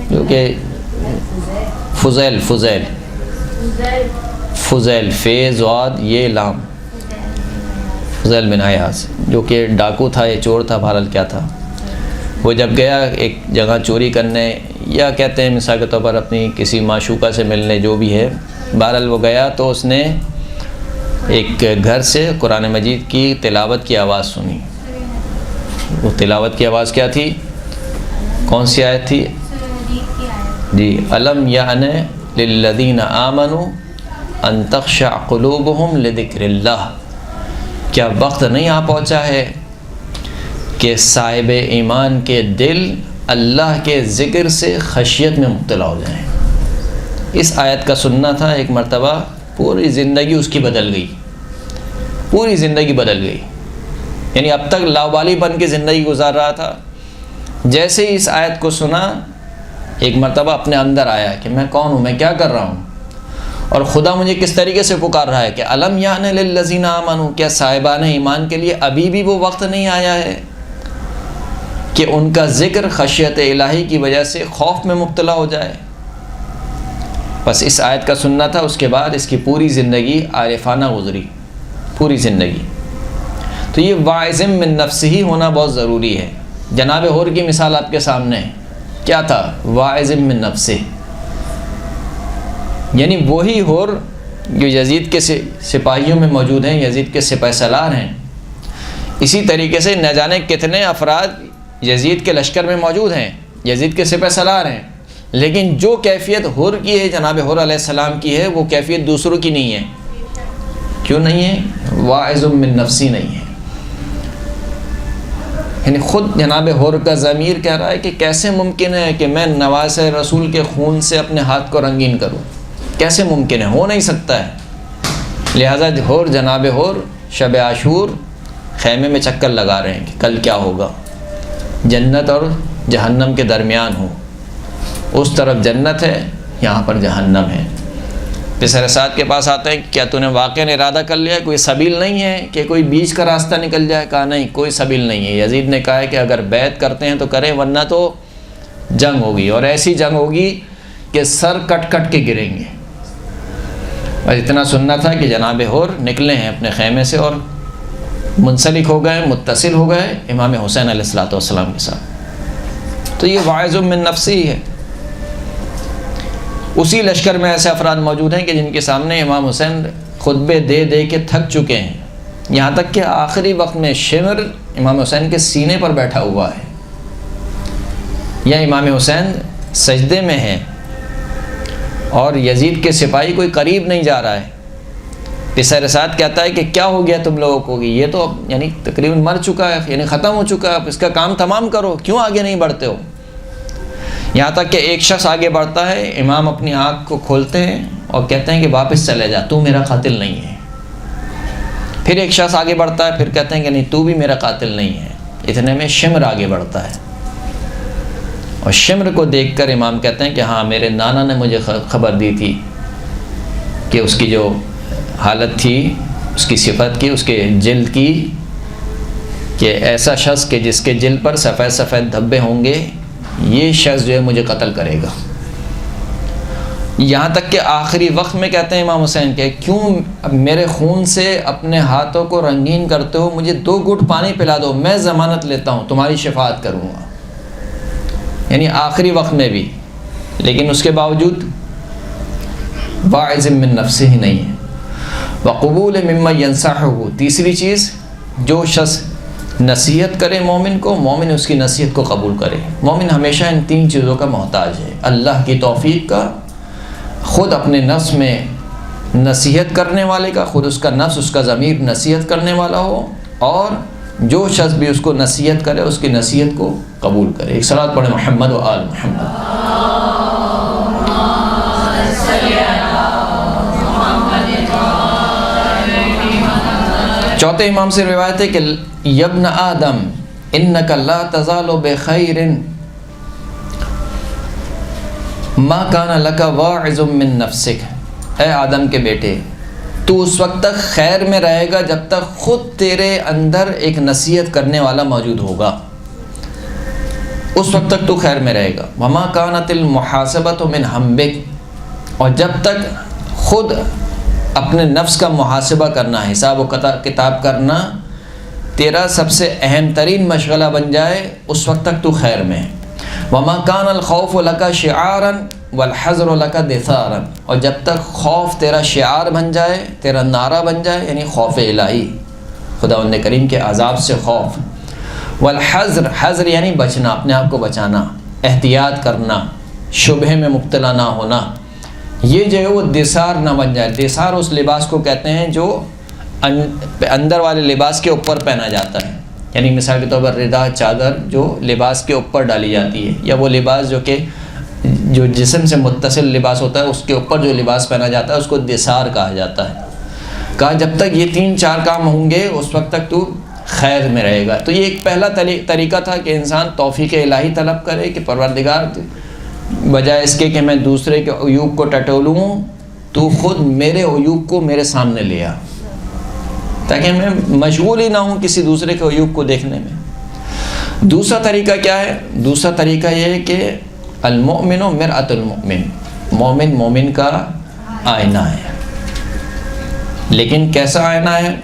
جو کہ فضیل فے ضاد یہ لام، فضیل بن عیاض جو کہ ڈاکو تھا، یہ چور تھا، بہرحال کیا تھا، وہ جب گیا ایک جگہ چوری کرنے، یا کہتے ہیں مثال کے طور پر اپنی کسی معشوقہ سے ملنے، جو بھی ہے، بہرحال وہ گیا تو اس نے ایک گھر سے قرآن مجید کی تلاوت کی آواز سنی۔ وہ تلاوت کی آواز کیا تھی؟ کون سی آیت تھی؟ جی الم یعن للذین آمنوا ان تخشع قلوبہم لذکر اللہ، کیا وقت نہیں آ پہنچا ہے کہ صاحب ایمان کے دل اللہ کے ذکر سے خشیت میں مبتلا ہو جائیں۔ اس آیت کا سننا تھا ایک مرتبہ، پوری زندگی اس کی بدل گئی، پوری زندگی بدل گئی، یعنی اب تک لاوبالی بن کے زندگی گزار رہا تھا، جیسے ہی اس آیت کو سنا ایک مرتبہ اپنے اندر آیا کہ میں کون ہوں، میں کیا کر رہا ہوں، اور خدا مجھے کس طریقے سے پکار رہا ہے کہ الم یعن للذین آمنوا، کیا صاحبان ایمان کے لیے ابھی بھی وہ وقت نہیں آیا ہے کہ ان کا ذکر خشیت الہی کی وجہ سے خوف میں مبتلا ہو جائے۔ بس اس آیت کا سننا تھا، اس کے بعد اس کی پوری زندگی عارفانہ گزری، پوری زندگی۔ تو یہ واعظ من نفسہ ہی ہونا بہت ضروری ہے۔ جناب حور کی مثال آپ کے سامنے ہے، کیا تھا؟ واعظ من نفسہ، یعنی وہی حور جو یزید کے سپاہیوں میں موجود ہیں، یزید کے سپہ سالار ہیں، اسی طریقے سے نہ جانے کتنے افراد یزید کے لشکر میں موجود ہیں، یزید کے سپہ سالار ہیں، لیکن جو کیفیت حر کی ہے، جناب حر علیہ السلام کی ہے، وہ کیفیت دوسروں کی نہیں ہے۔ کیوں نہیں ہے؟ واعظ من نفسی نہیں ہے، یعنی خود جناب حر کا ضمیر کہہ رہا ہے کہ کیسے ممکن ہے کہ میں نواز رسول کے خون سے اپنے ہاتھ کو رنگین کروں، کیسے ممکن ہے؟ ہو نہیں سکتا ہے۔ لہٰذا حر جناب حر شب عاشور خیمے میں چکر لگا رہے ہیں کہ کل کیا ہوگا، جنت اور جہنم کے درمیان ہو، اس طرف جنت ہے، یہاں پر جہنم ہے۔ پسر سعد کے پاس آتے ہیں، کیا تو نے واقعاً ارادہ کر لیا ہے، کوئی سبیل نہیں ہے کہ کوئی بیچ کا راستہ نکل جائے؟ کہا نہیں، کوئی سبیل نہیں ہے۔ یزید نے کہا ہے کہ اگر بیعت کرتے ہیں تو کریں، ورنہ تو جنگ ہوگی، اور ایسی جنگ ہوگی کہ سر کٹ کٹ کے گریں گے۔ بس اتنا سننا تھا کہ جناب حر نکلے ہیں اپنے خیمے سے اور منسلک ہو گئے، متصل ہو گئے امام حسین علیہ السلام کے ساتھ۔ تو یہ واعظ من نفسی ہے۔ اسی لشکر میں ایسے افراد موجود ہیں کہ جن کے سامنے امام حسین خطبے دے دے کے تھک چکے ہیں، یہاں تک کہ آخری وقت میں شمر امام حسین کے سینے پر بیٹھا ہوا ہے، یا امام حسین سجدے میں ہے اور یزید کے سپاہی کوئی قریب نہیں جا رہا ہے۔ پسر سعد کہتا ہے کہ کیا ہو گیا تم لوگوں کو، کہ یہ تو اب یعنی تقریباً مر چکا ہے، یعنی ختم ہو چکا ہے، اب اس کا کام تمام کرو، کیوں آگے نہیں بڑھتے ہو؟ یہاں تک کہ ایک شخص آگے بڑھتا ہے، امام اپنی آنکھ کو کھولتے ہیں اور کہتے ہیں کہ واپس چلے جا، تو میرا قاتل نہیں ہے۔ پھر ایک شخص آگے بڑھتا ہے، پھر کہتے ہیں کہ نہیں، تو بھی میرا قاتل نہیں ہے۔ اتنے میں شمر آگے بڑھتا ہے، اور شمر کو دیکھ کر امام کہتے ہیں کہ ہاں، میرے نانا نے مجھے خبر دی تھی کہ اس کی جو حالت تھی، اس کی صفت کی، اس کے جلد کی، کہ ایسا شخص کہ جس کے جلد پر سفید سفید دھبے ہوں گے، یہ شخص جو ہے مجھے قتل کرے گا۔ یہاں تک کہ آخری وقت میں کہتے ہیں امام حسین کہ کیوں میرے خون سے اپنے ہاتھوں کو رنگین کرتے ہو، مجھے 2 گھٹ پانی پلا دو، میں ضمانت لیتا ہوں تمہاری شفاعت کروں گا۔ یعنی آخری وقت میں بھی، لیکن اس کے باوجود واعظ من نفسہ ہی نہیں ہے۔ وقبول مما ینصحہ، تیسری چیز، جو شخص نصیحت کرے مومن کو، مومن اس کی نصیحت کو قبول کرے۔ مومن ہمیشہ ان 3 چیزوں کا محتاج ہے: اللہ کی توفیق کا، خود اپنے نفس میں نصیحت کرنے والے کا، خود اس کا نفس، اس کا ضمیر نصیحت کرنے والا ہو، اور جو شخص بھی اس کو نصیحت کرے اس کی نصیحت کو قبول کرے۔ ایک صلوات پڑھیں محمد و آل محمد۔ چوتھے امام سے روایت ہے کہ یبن آدم انک لا تزال بخیر ما کان لک واعظ من نفسک، اے آدم کے بیٹے، تو اس وقت تک خیر میں رہے گا جب تک خود تیرے اندر ایک نصیحت کرنے والا موجود ہوگا، اس وقت تک تو خیر میں رہے گا۔ وما کانت المحاسبۃ من ہمبک، اور جب تک خود اپنے نفس کا محاسبہ کرنا، حساب و کتاب کرنا تیرا سب سے اہم ترین مشغلہ بن جائے، اس وقت تک تو خیر میں ہے۔ وما کان الخوف لک شعارا والحذر لک دثارا، اور جب تک خوف تیرا شعار بن جائے، تیرا نعرہ بن جائے، یعنی خوف الہی، خداوند کریم کے عذاب سے خوف، والحذر، حذر یعنی بچنا، اپنے آپ کو بچانا، احتیاط کرنا، شبہ میں مبتلا نہ ہونا، یہ جو ہے وہ دثار نہ بن جائے۔ دثار اس لباس کو کہتے ہیں جو اندر والے لباس کے اوپر پہنا جاتا ہے، یعنی مثال کے طور پر ردا، چادر جو لباس کے اوپر ڈالی جاتی ہے، یا وہ لباس جو جسم سے متصل لباس ہوتا ہے اس کے اوپر جو لباس پہنا جاتا ہے اس کو دثار کہا جاتا ہے۔ کہا جب تک یہ 3-4 کام ہوں گے اس وقت تک تو خیر میں رہے گا۔ تو یہ ایک پہلا طریقہ تھا کہ انسان توفیق الہی طلب کرے کہ پروردگار بجائے اس کے کہ میں دوسرے کے عیوب کو ٹٹولوں، تو خود میرے عیوب کو میرے سامنے لے آ، تاکہ میں مشغول ہی نہ ہوں کسی دوسرے کے عیوب کو دیکھنے میں۔ دوسرا طریقہ کیا ہے؟ دوسرا طریقہ یہ ہے کہ المؤمن مرآۃ المؤمن، مومن مومن کا آئینہ ہے۔ لیکن کیسا آئینہ ہے؟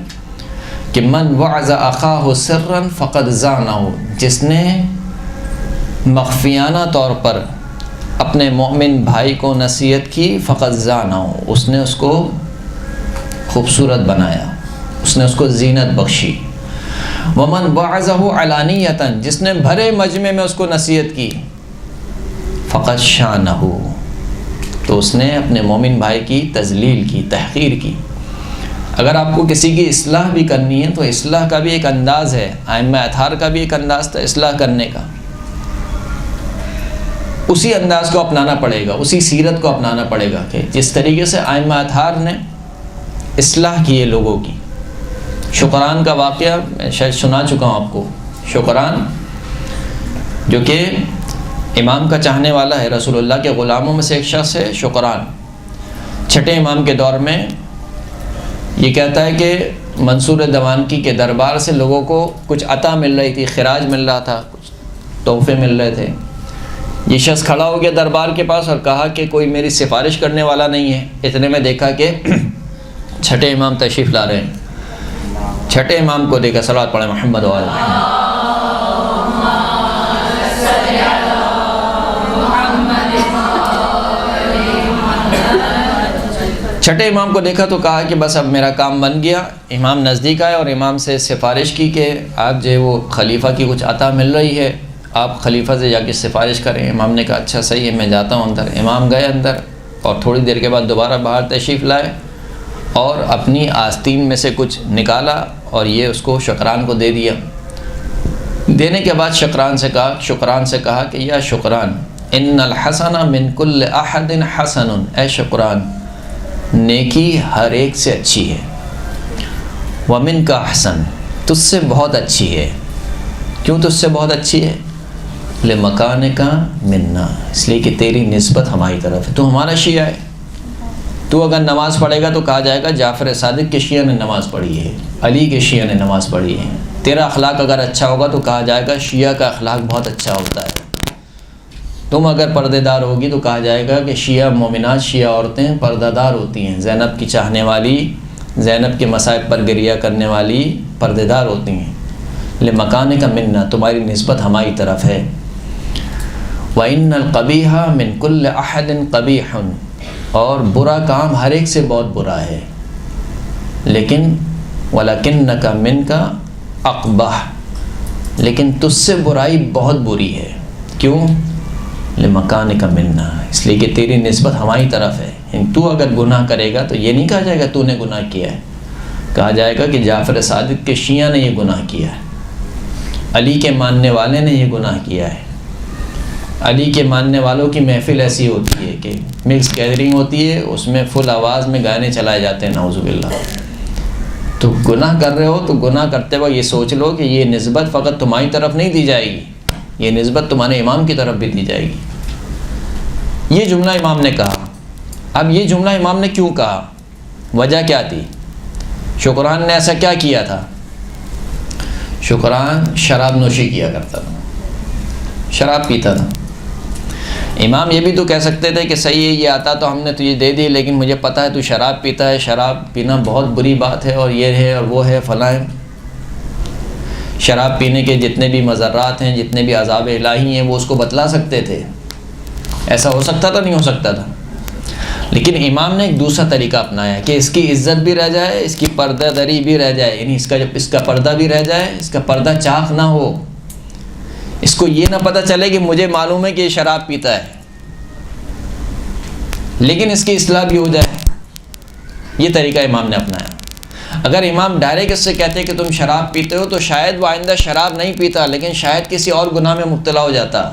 کہ من وعظ اخاہ سرا فقد زانہ، جس نے مخفیانہ طور پر اپنے مومن بھائی کو نصیحت کی، فقط زانہ، اس نے اس کو خوبصورت بنایا، اس نے اس کو زینت بخشی۔ ومن وعظہ علانیۃ، جس نے بھرے مجمع میں اس کو نصیحت کی، فقط شانہ، تو اس نے اپنے مومن بھائی کی تذلیل کی، تحقیر کی۔ اگر آپ کو کسی کی اصلاح بھی کرنی ہے تو اصلاح کا بھی ایک انداز ہے، ائمہ اطہار کا بھی ایک انداز تھا اصلاح کرنے کا، اسی انداز کو اپنانا پڑے گا، اسی سیرت کو اپنانا پڑے گا کہ جس طریقے سے ائمہ اطہار نے اصلاح کی ہے لوگوں کی۔ شکران کا واقعہ میں شاید سنا چکا ہوں آپ کو۔ شکران جو کہ امام کا چاہنے والا ہے، رسول اللہ کے غلاموں میں سے ایک شخص ہے شکران۔ چھٹے امام کے دور میں یہ کہتا ہے کہ منصور دوانکی کے دربار سے لوگوں کو کچھ عطا مل رہی تھی، خراج مل رہا تھا، کچھ تحفے مل رہے تھے۔ یہ شخص کھڑا ہو گیا دربار کے پاس اور کہا کہ کوئی میری سفارش کرنے والا نہیں ہے۔ اتنے میں دیکھا کہ چھٹے امام تشریف لا رہے ہیں۔ چھٹے امام کو دیکھا، صلوات پڑھیں محمد و آل محمد۔ چھٹے امام کو دیکھا تو کہا کہ بس اب میرا کام بن گیا۔ امام نزدیک آئے اور امام سے سفارش کی کہ آپ جو ہے وہ خلیفہ کی کچھ عطا مل رہی ہے، آپ خلیفہ سے جا کے سفارش کریں۔ امام نے کہا اچھا صحیح ہے، میں جاتا ہوں اندر۔ امام گئے اندر اور تھوڑی دیر کے بعد دوبارہ باہر تشریف لائے اور اپنی آستین میں سے کچھ نکالا اور یہ اس کو شکران کو دے دیا۔ دینے کے بعد شکران سے کہا کہ یا شکران، ان الحسن من کل احد حسن، اے شکران نیکی ہر ایک سے اچھی ہے، ومن کا حسن، تجھ سے بہت اچھی ہے۔ کیوں تجھ سے بہت اچھی ہے؟ لمکان کا منا، اس لیے کہ تیری نسبت ہماری طرف ہے، تو ہمارا شیعہ ہے۔ تو اگر نماز پڑھے گا تو کہا جائے گا جعفر صادق کے شیعہ نے نماز پڑھی ہے، علی کے شیعہ نے نماز پڑھی ہے۔ تیرا اخلاق اگر اچھا ہوگا تو کہا جائے گا شیعہ کا اخلاق بہت اچھا ہوتا ہے. تم اگر پردے دار ہوگی تو کہا جائے گا کہ شیعہ مومنات، شیعہ عورتیں پردہ دار ہوتی ہیں، زینب کی چاہنے والی، زینب کے مصائب پر گریہ کرنے والی پردے دار ہوتی ہیں. لمکان کا منا، تمہاری نسبت ہماری طرف ہے. وَإِنَّ الْقَبِيحَ مِنْ كُلِّ أَحَدٍ قَبِيحٌ، اور برا کام ہر ایک سے بہت برا ہے، لیکن وَلَكِنَّكَ مِنْكَ أَقْبَحُ، لیکن تجھ سے برائی بہت بری ہے. کیوں؟ لمکان کا منا، اس لیے کہ تیری نسبت ہماری طرف ہے. تو اگر گناہ کرے گا تو یہ نہیں کہا جائے گا تو نے گناہ کیا ہے، کہا جائے گا کہ جعفر صادق کے شیعہ نے یہ گناہ کیا ہے، علی کے ماننے والے نے یہ گناہ کیا ہے. علی کے ماننے والوں کی محفل ایسی ہوتی ہے کہ مکس گیدرنگ ہوتی ہے، اس میں فل آواز میں گانے چلائے جاتے ہیں، نعوذ باللہ. تو گناہ کر رہے ہو تو گناہ کرتے وقت یہ سوچ لو کہ یہ نسبت فقط تمہاری طرف نہیں دی جائے گی، یہ نسبت تمہارے امام کی طرف بھی دی جائے گی. یہ جملہ امام نے کہا. اب یہ جملہ امام نے کیوں کہا؟ وجہ کیا تھی؟ شکران نے ایسا کیا کیا تھا؟ شکران شراب نوشی کیا کرتا تھا، شراب پیتا تھا. امام یہ بھی تو کہہ سکتے تھے کہ صحیح ہے، یہ آتا تو ہم نے تجھے دے دی، لیکن مجھے پتہ ہے تو شراب پیتا ہے، شراب پینا بہت بری بات ہے، اور یہ ہے اور وہ ہے فلاں. شراب پینے کے جتنے بھی مضرات ہیں، جتنے بھی عذاب الہی ہیں، وہ اس کو بتلا سکتے تھے. ایسا ہو سکتا تھا؟ نہیں ہو سکتا تھا. لیکن امام نے ایک دوسرا طریقہ اپنایا کہ اس کی عزت بھی رہ جائے، اس کی پردہ دری بھی رہ جائے، یعنی اس کا پردہ بھی رہ جائے، اس کا پردہ چاک نہ ہو، اس کو یہ نہ پتہ چلے کہ مجھے معلوم ہے کہ یہ شراب پیتا ہے، لیکن اس کی اصلاح بھی ہو جائے. یہ طریقہ امام نے اپنایا. اگر امام ڈائریکٹ اس سے کہتے کہ تم شراب پیتے ہو تو شاید وہ آئندہ شراب نہیں پیتا، لیکن شاید کسی اور گناہ میں مبتلا ہو جاتا.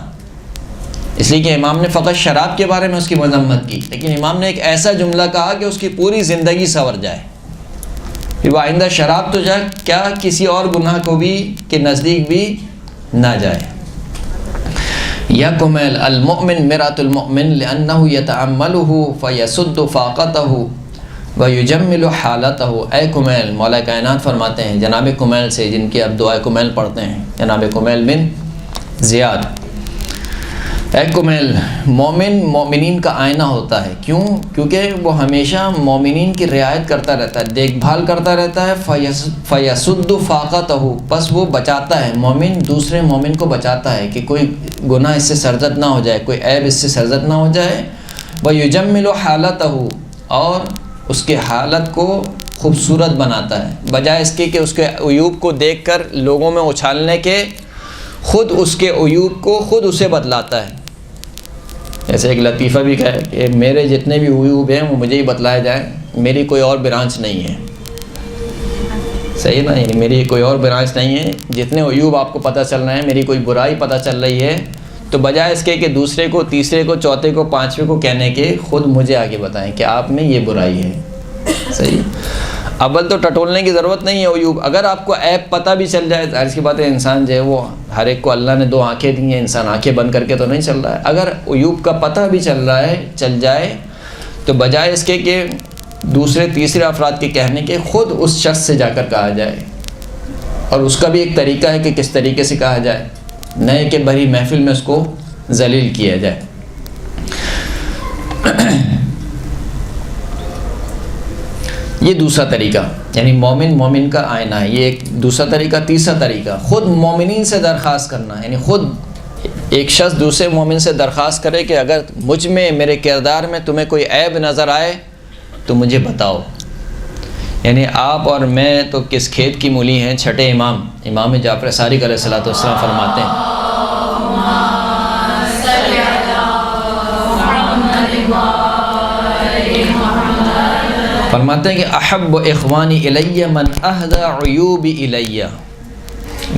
اس لیے کہ امام نے فقط شراب کے بارے میں اس کی مذمت کی، لیکن امام نے ایک ایسا جملہ کہا کہ اس کی پوری زندگی سنور جائے، پھر وہ آئندہ شراب تو جائے، کیا کسی اور گناہ کو بھی کے نزدیک بھی نہ جائے. یکمل المؤمن مرآۃ المؤمن لأنہ یتأملہ فیسد فاقتہ ویجمل حالتہ. اے کمیل، مولا کائنات فرماتے ہیں جناب کمیل سے، جن کی اب دعائے کمیل پڑھتے ہیں، جناب کمیل بن زیاد. اے کمیل، مومن مومنین کا آئینہ ہوتا ہے. کیوں؟ کیونکہ وہ ہمیشہ مومنین کی رعایت کرتا رہتا ہے، دیکھ بھال کرتا رہتا ہے. فیسد فاقتہ، پس وہ بچاتا ہے، مومن دوسرے مومن کو بچاتا ہے کہ کوئی گناہ اس سے سرزد نہ ہو جائے، کوئی عیب اس سے سرزد نہ ہو جائے. ویجمل حالتہ، اور اس کے حالت کو خوبصورت بناتا ہے، بجائے اس کے کہ اس کے عیوب کو دیکھ کر لوگوں میں اچھالنے کے، خود اس کے عیوب کو خود اسے بتلاتا ہے. ایسے ایک لطیفہ بھی کہا ہے کہ میرے جتنے بھی عیوب ہیں وہ مجھے ہی بتلائے جائیں، میری کوئی اور برانچ نہیں ہے. صحیح نا؟ یعنی میری کوئی اور برانچ نہیں ہے، جتنے عیوب آپ کو پتہ چل رہے ہیں، میری کوئی برائی پتہ چل رہی ہے، تو بجائے اس کے کہ دوسرے کو، تیسرے کو، چوتھے کو، پانچویں کو کہنے کے، خود مجھے آگے بتائیں کہ آپ میں یہ برائی ہے. صحیح. اول تو ٹٹولنے کی ضرورت نہیں ہے عیوب. اگر آپ کو عیب پتہ بھی چل جائے، ظاہر سی بات ہے انسان جو ہے وہ ہر ایک کو اللہ نے 2 آنکھیں دی ہیں، انسان آنکھیں بند کر کے تو نہیں چل رہا ہے. اگر عیوب کا پتہ بھی چل جائے تو بجائے اس کے کہ دوسرے تیسرے افراد کے کہنے کے، خود اس شخص سے جا کر کہا جائے. اور اس کا بھی ایک طریقہ ہے کہ کس طریقے سے کہا جائے، نئے کہ بھری محفل میں اس کو ذلیل کیا جائے. یہ دوسرا طریقہ، یعنی مومن کا آئینہ ہے. یہ ایک دوسرا طریقہ. تیسرا طریقہ، خود مومنین سے درخواست کرنا، یعنی خود ایک شخص دوسرے مومن سے درخواست کرے کہ اگر مجھ میں، میرے کردار میں تمہیں کوئی عیب نظر آئے تو مجھے بتاؤ. یعنی آپ اور میں تو کس کھیت کی مولی ہیں. چھٹے امام جعفر صادق علیہ السلام فرماتے ہیں، کہ احب اخوانی الیہ من اہدی عیوبی الیہ.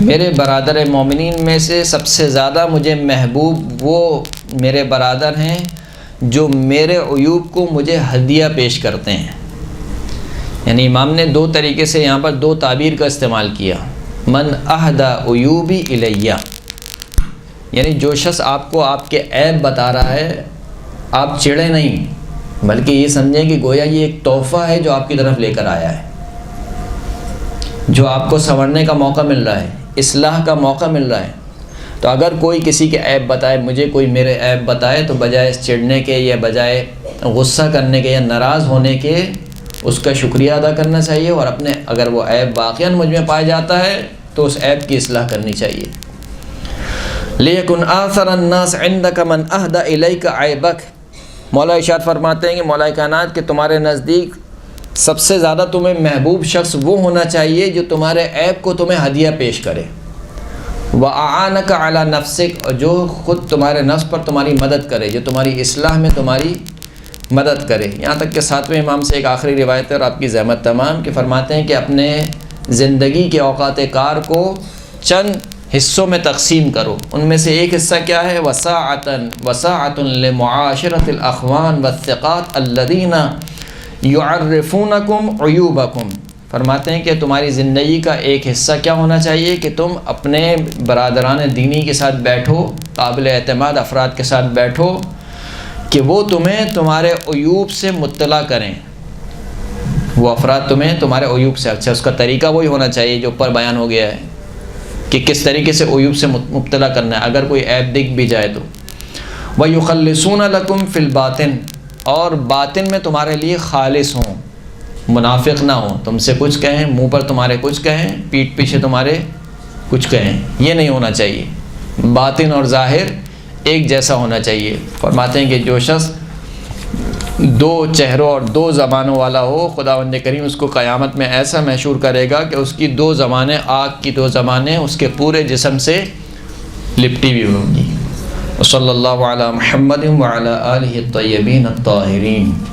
میرے برادر مومنین میں سے سب سے زیادہ مجھے محبوب وہ میرے برادر ہیں جو میرے عیوب کو مجھے ہدیہ پیش کرتے ہیں. یعنی امام نے 2 طریقے سے یہاں پر 2 تعبیر کا استعمال کیا. من اہدی عیوبی الیہ، یعنی جو شخص آپ کو آپ کے عیب بتا رہا ہے، آپ چڑھے نہیں، بلکہ یہ سمجھیں کہ گویا یہ ایک تحفہ ہے جو آپ کی طرف لے کر آیا ہے. جو آپ کو سنورنے کا موقع مل رہا ہے، اصلاح کا موقع مل رہا ہے. تو اگر کوئی کسی کے عیب بتائے، مجھے کوئی میرے عیب بتائے، تو بجائے چڑھنے کے یا بجائے غصہ کرنے کے یا ناراض ہونے کے اس کا شکریہ ادا کرنا چاہیے، اور اپنے اگر وہ عیب واقعاً مجھ میں پایا جاتا ہے تو اس عیب کی اصلاح کرنی چاہیے. لیکن آثر الناس عندک من اہدی الیک عیبک. مولا ارشاد فرماتے ہیں کہ مولا کائنات کہ تمہارے نزدیک سب سے زیادہ تمہیں محبوب شخص وہ ہونا چاہیے جو تمہارے عیب کو تمہیں ہدیہ پیش کرے. وَأَعَانَكَ عَلَى نَفْسِكَ، اور جو خود تمہارے نفس پر تمہاری مدد کرے، جو تمہاری اصلاح میں تمہاری مدد کرے. یہاں تک کہ 7ویں امام سے ایک آخری روایت ہے اور آپ کی زحمت تمام، کہ فرماتے ہیں کہ اپنے زندگی کے اوقات کار کو چند حصوں میں تقسیم کرو. ان میں سے ایک حصہ کیا ہے؟ وساعۃ لمعاشرۃ الاخوان والثقات الذین یعرفونکم عیوبکم. فرماتے ہیں کہ تمہاری زندگی کا ایک حصہ کیا ہونا چاہیے کہ تم اپنے برادران دینی کے ساتھ بیٹھو، قابل اعتماد افراد کے ساتھ بیٹھو کہ وہ تمہیں تمہارے عیوب سے مطلع کریں. وہ افراد تمہیں تمہارے عیوب سے، اچھا اس کا طریقہ وہی ہونا چاہیے جو اوپر بیان ہو گیا ہے کہ کس طریقے سے عیوب سے مبتلا کرنا ہے اگر کوئی عیب دکھ بھی جائے تو. وَيُخَلِّصُونَ لَكُمْ فِي الْبَاطِنِ، اور باطن میں تمہارے لیے خالص ہوں، منافق نہ ہوں. تم سے کچھ کہیں، منہ پر تمہارے کچھ کہیں، پیٹھ پیچھے تمہارے کچھ کہیں، یہ نہیں ہونا چاہیے. باطن اور ظاہر ایک جیسا ہونا چاہیے. فرماتے ہیں کہ جو شخص 2 چہروں اور 2 زبانوں والا ہو، خداوند کریم اس کو قیامت میں ایسا محشور کرے گا کہ اس کی 2 زبانیں، آگ کی 2 زبانیں اس کے پورے جسم سے لپٹی ہوئی ہوں گی. صلی اللہ علی محمد وعلی آلہ الطیبین الطاہرین.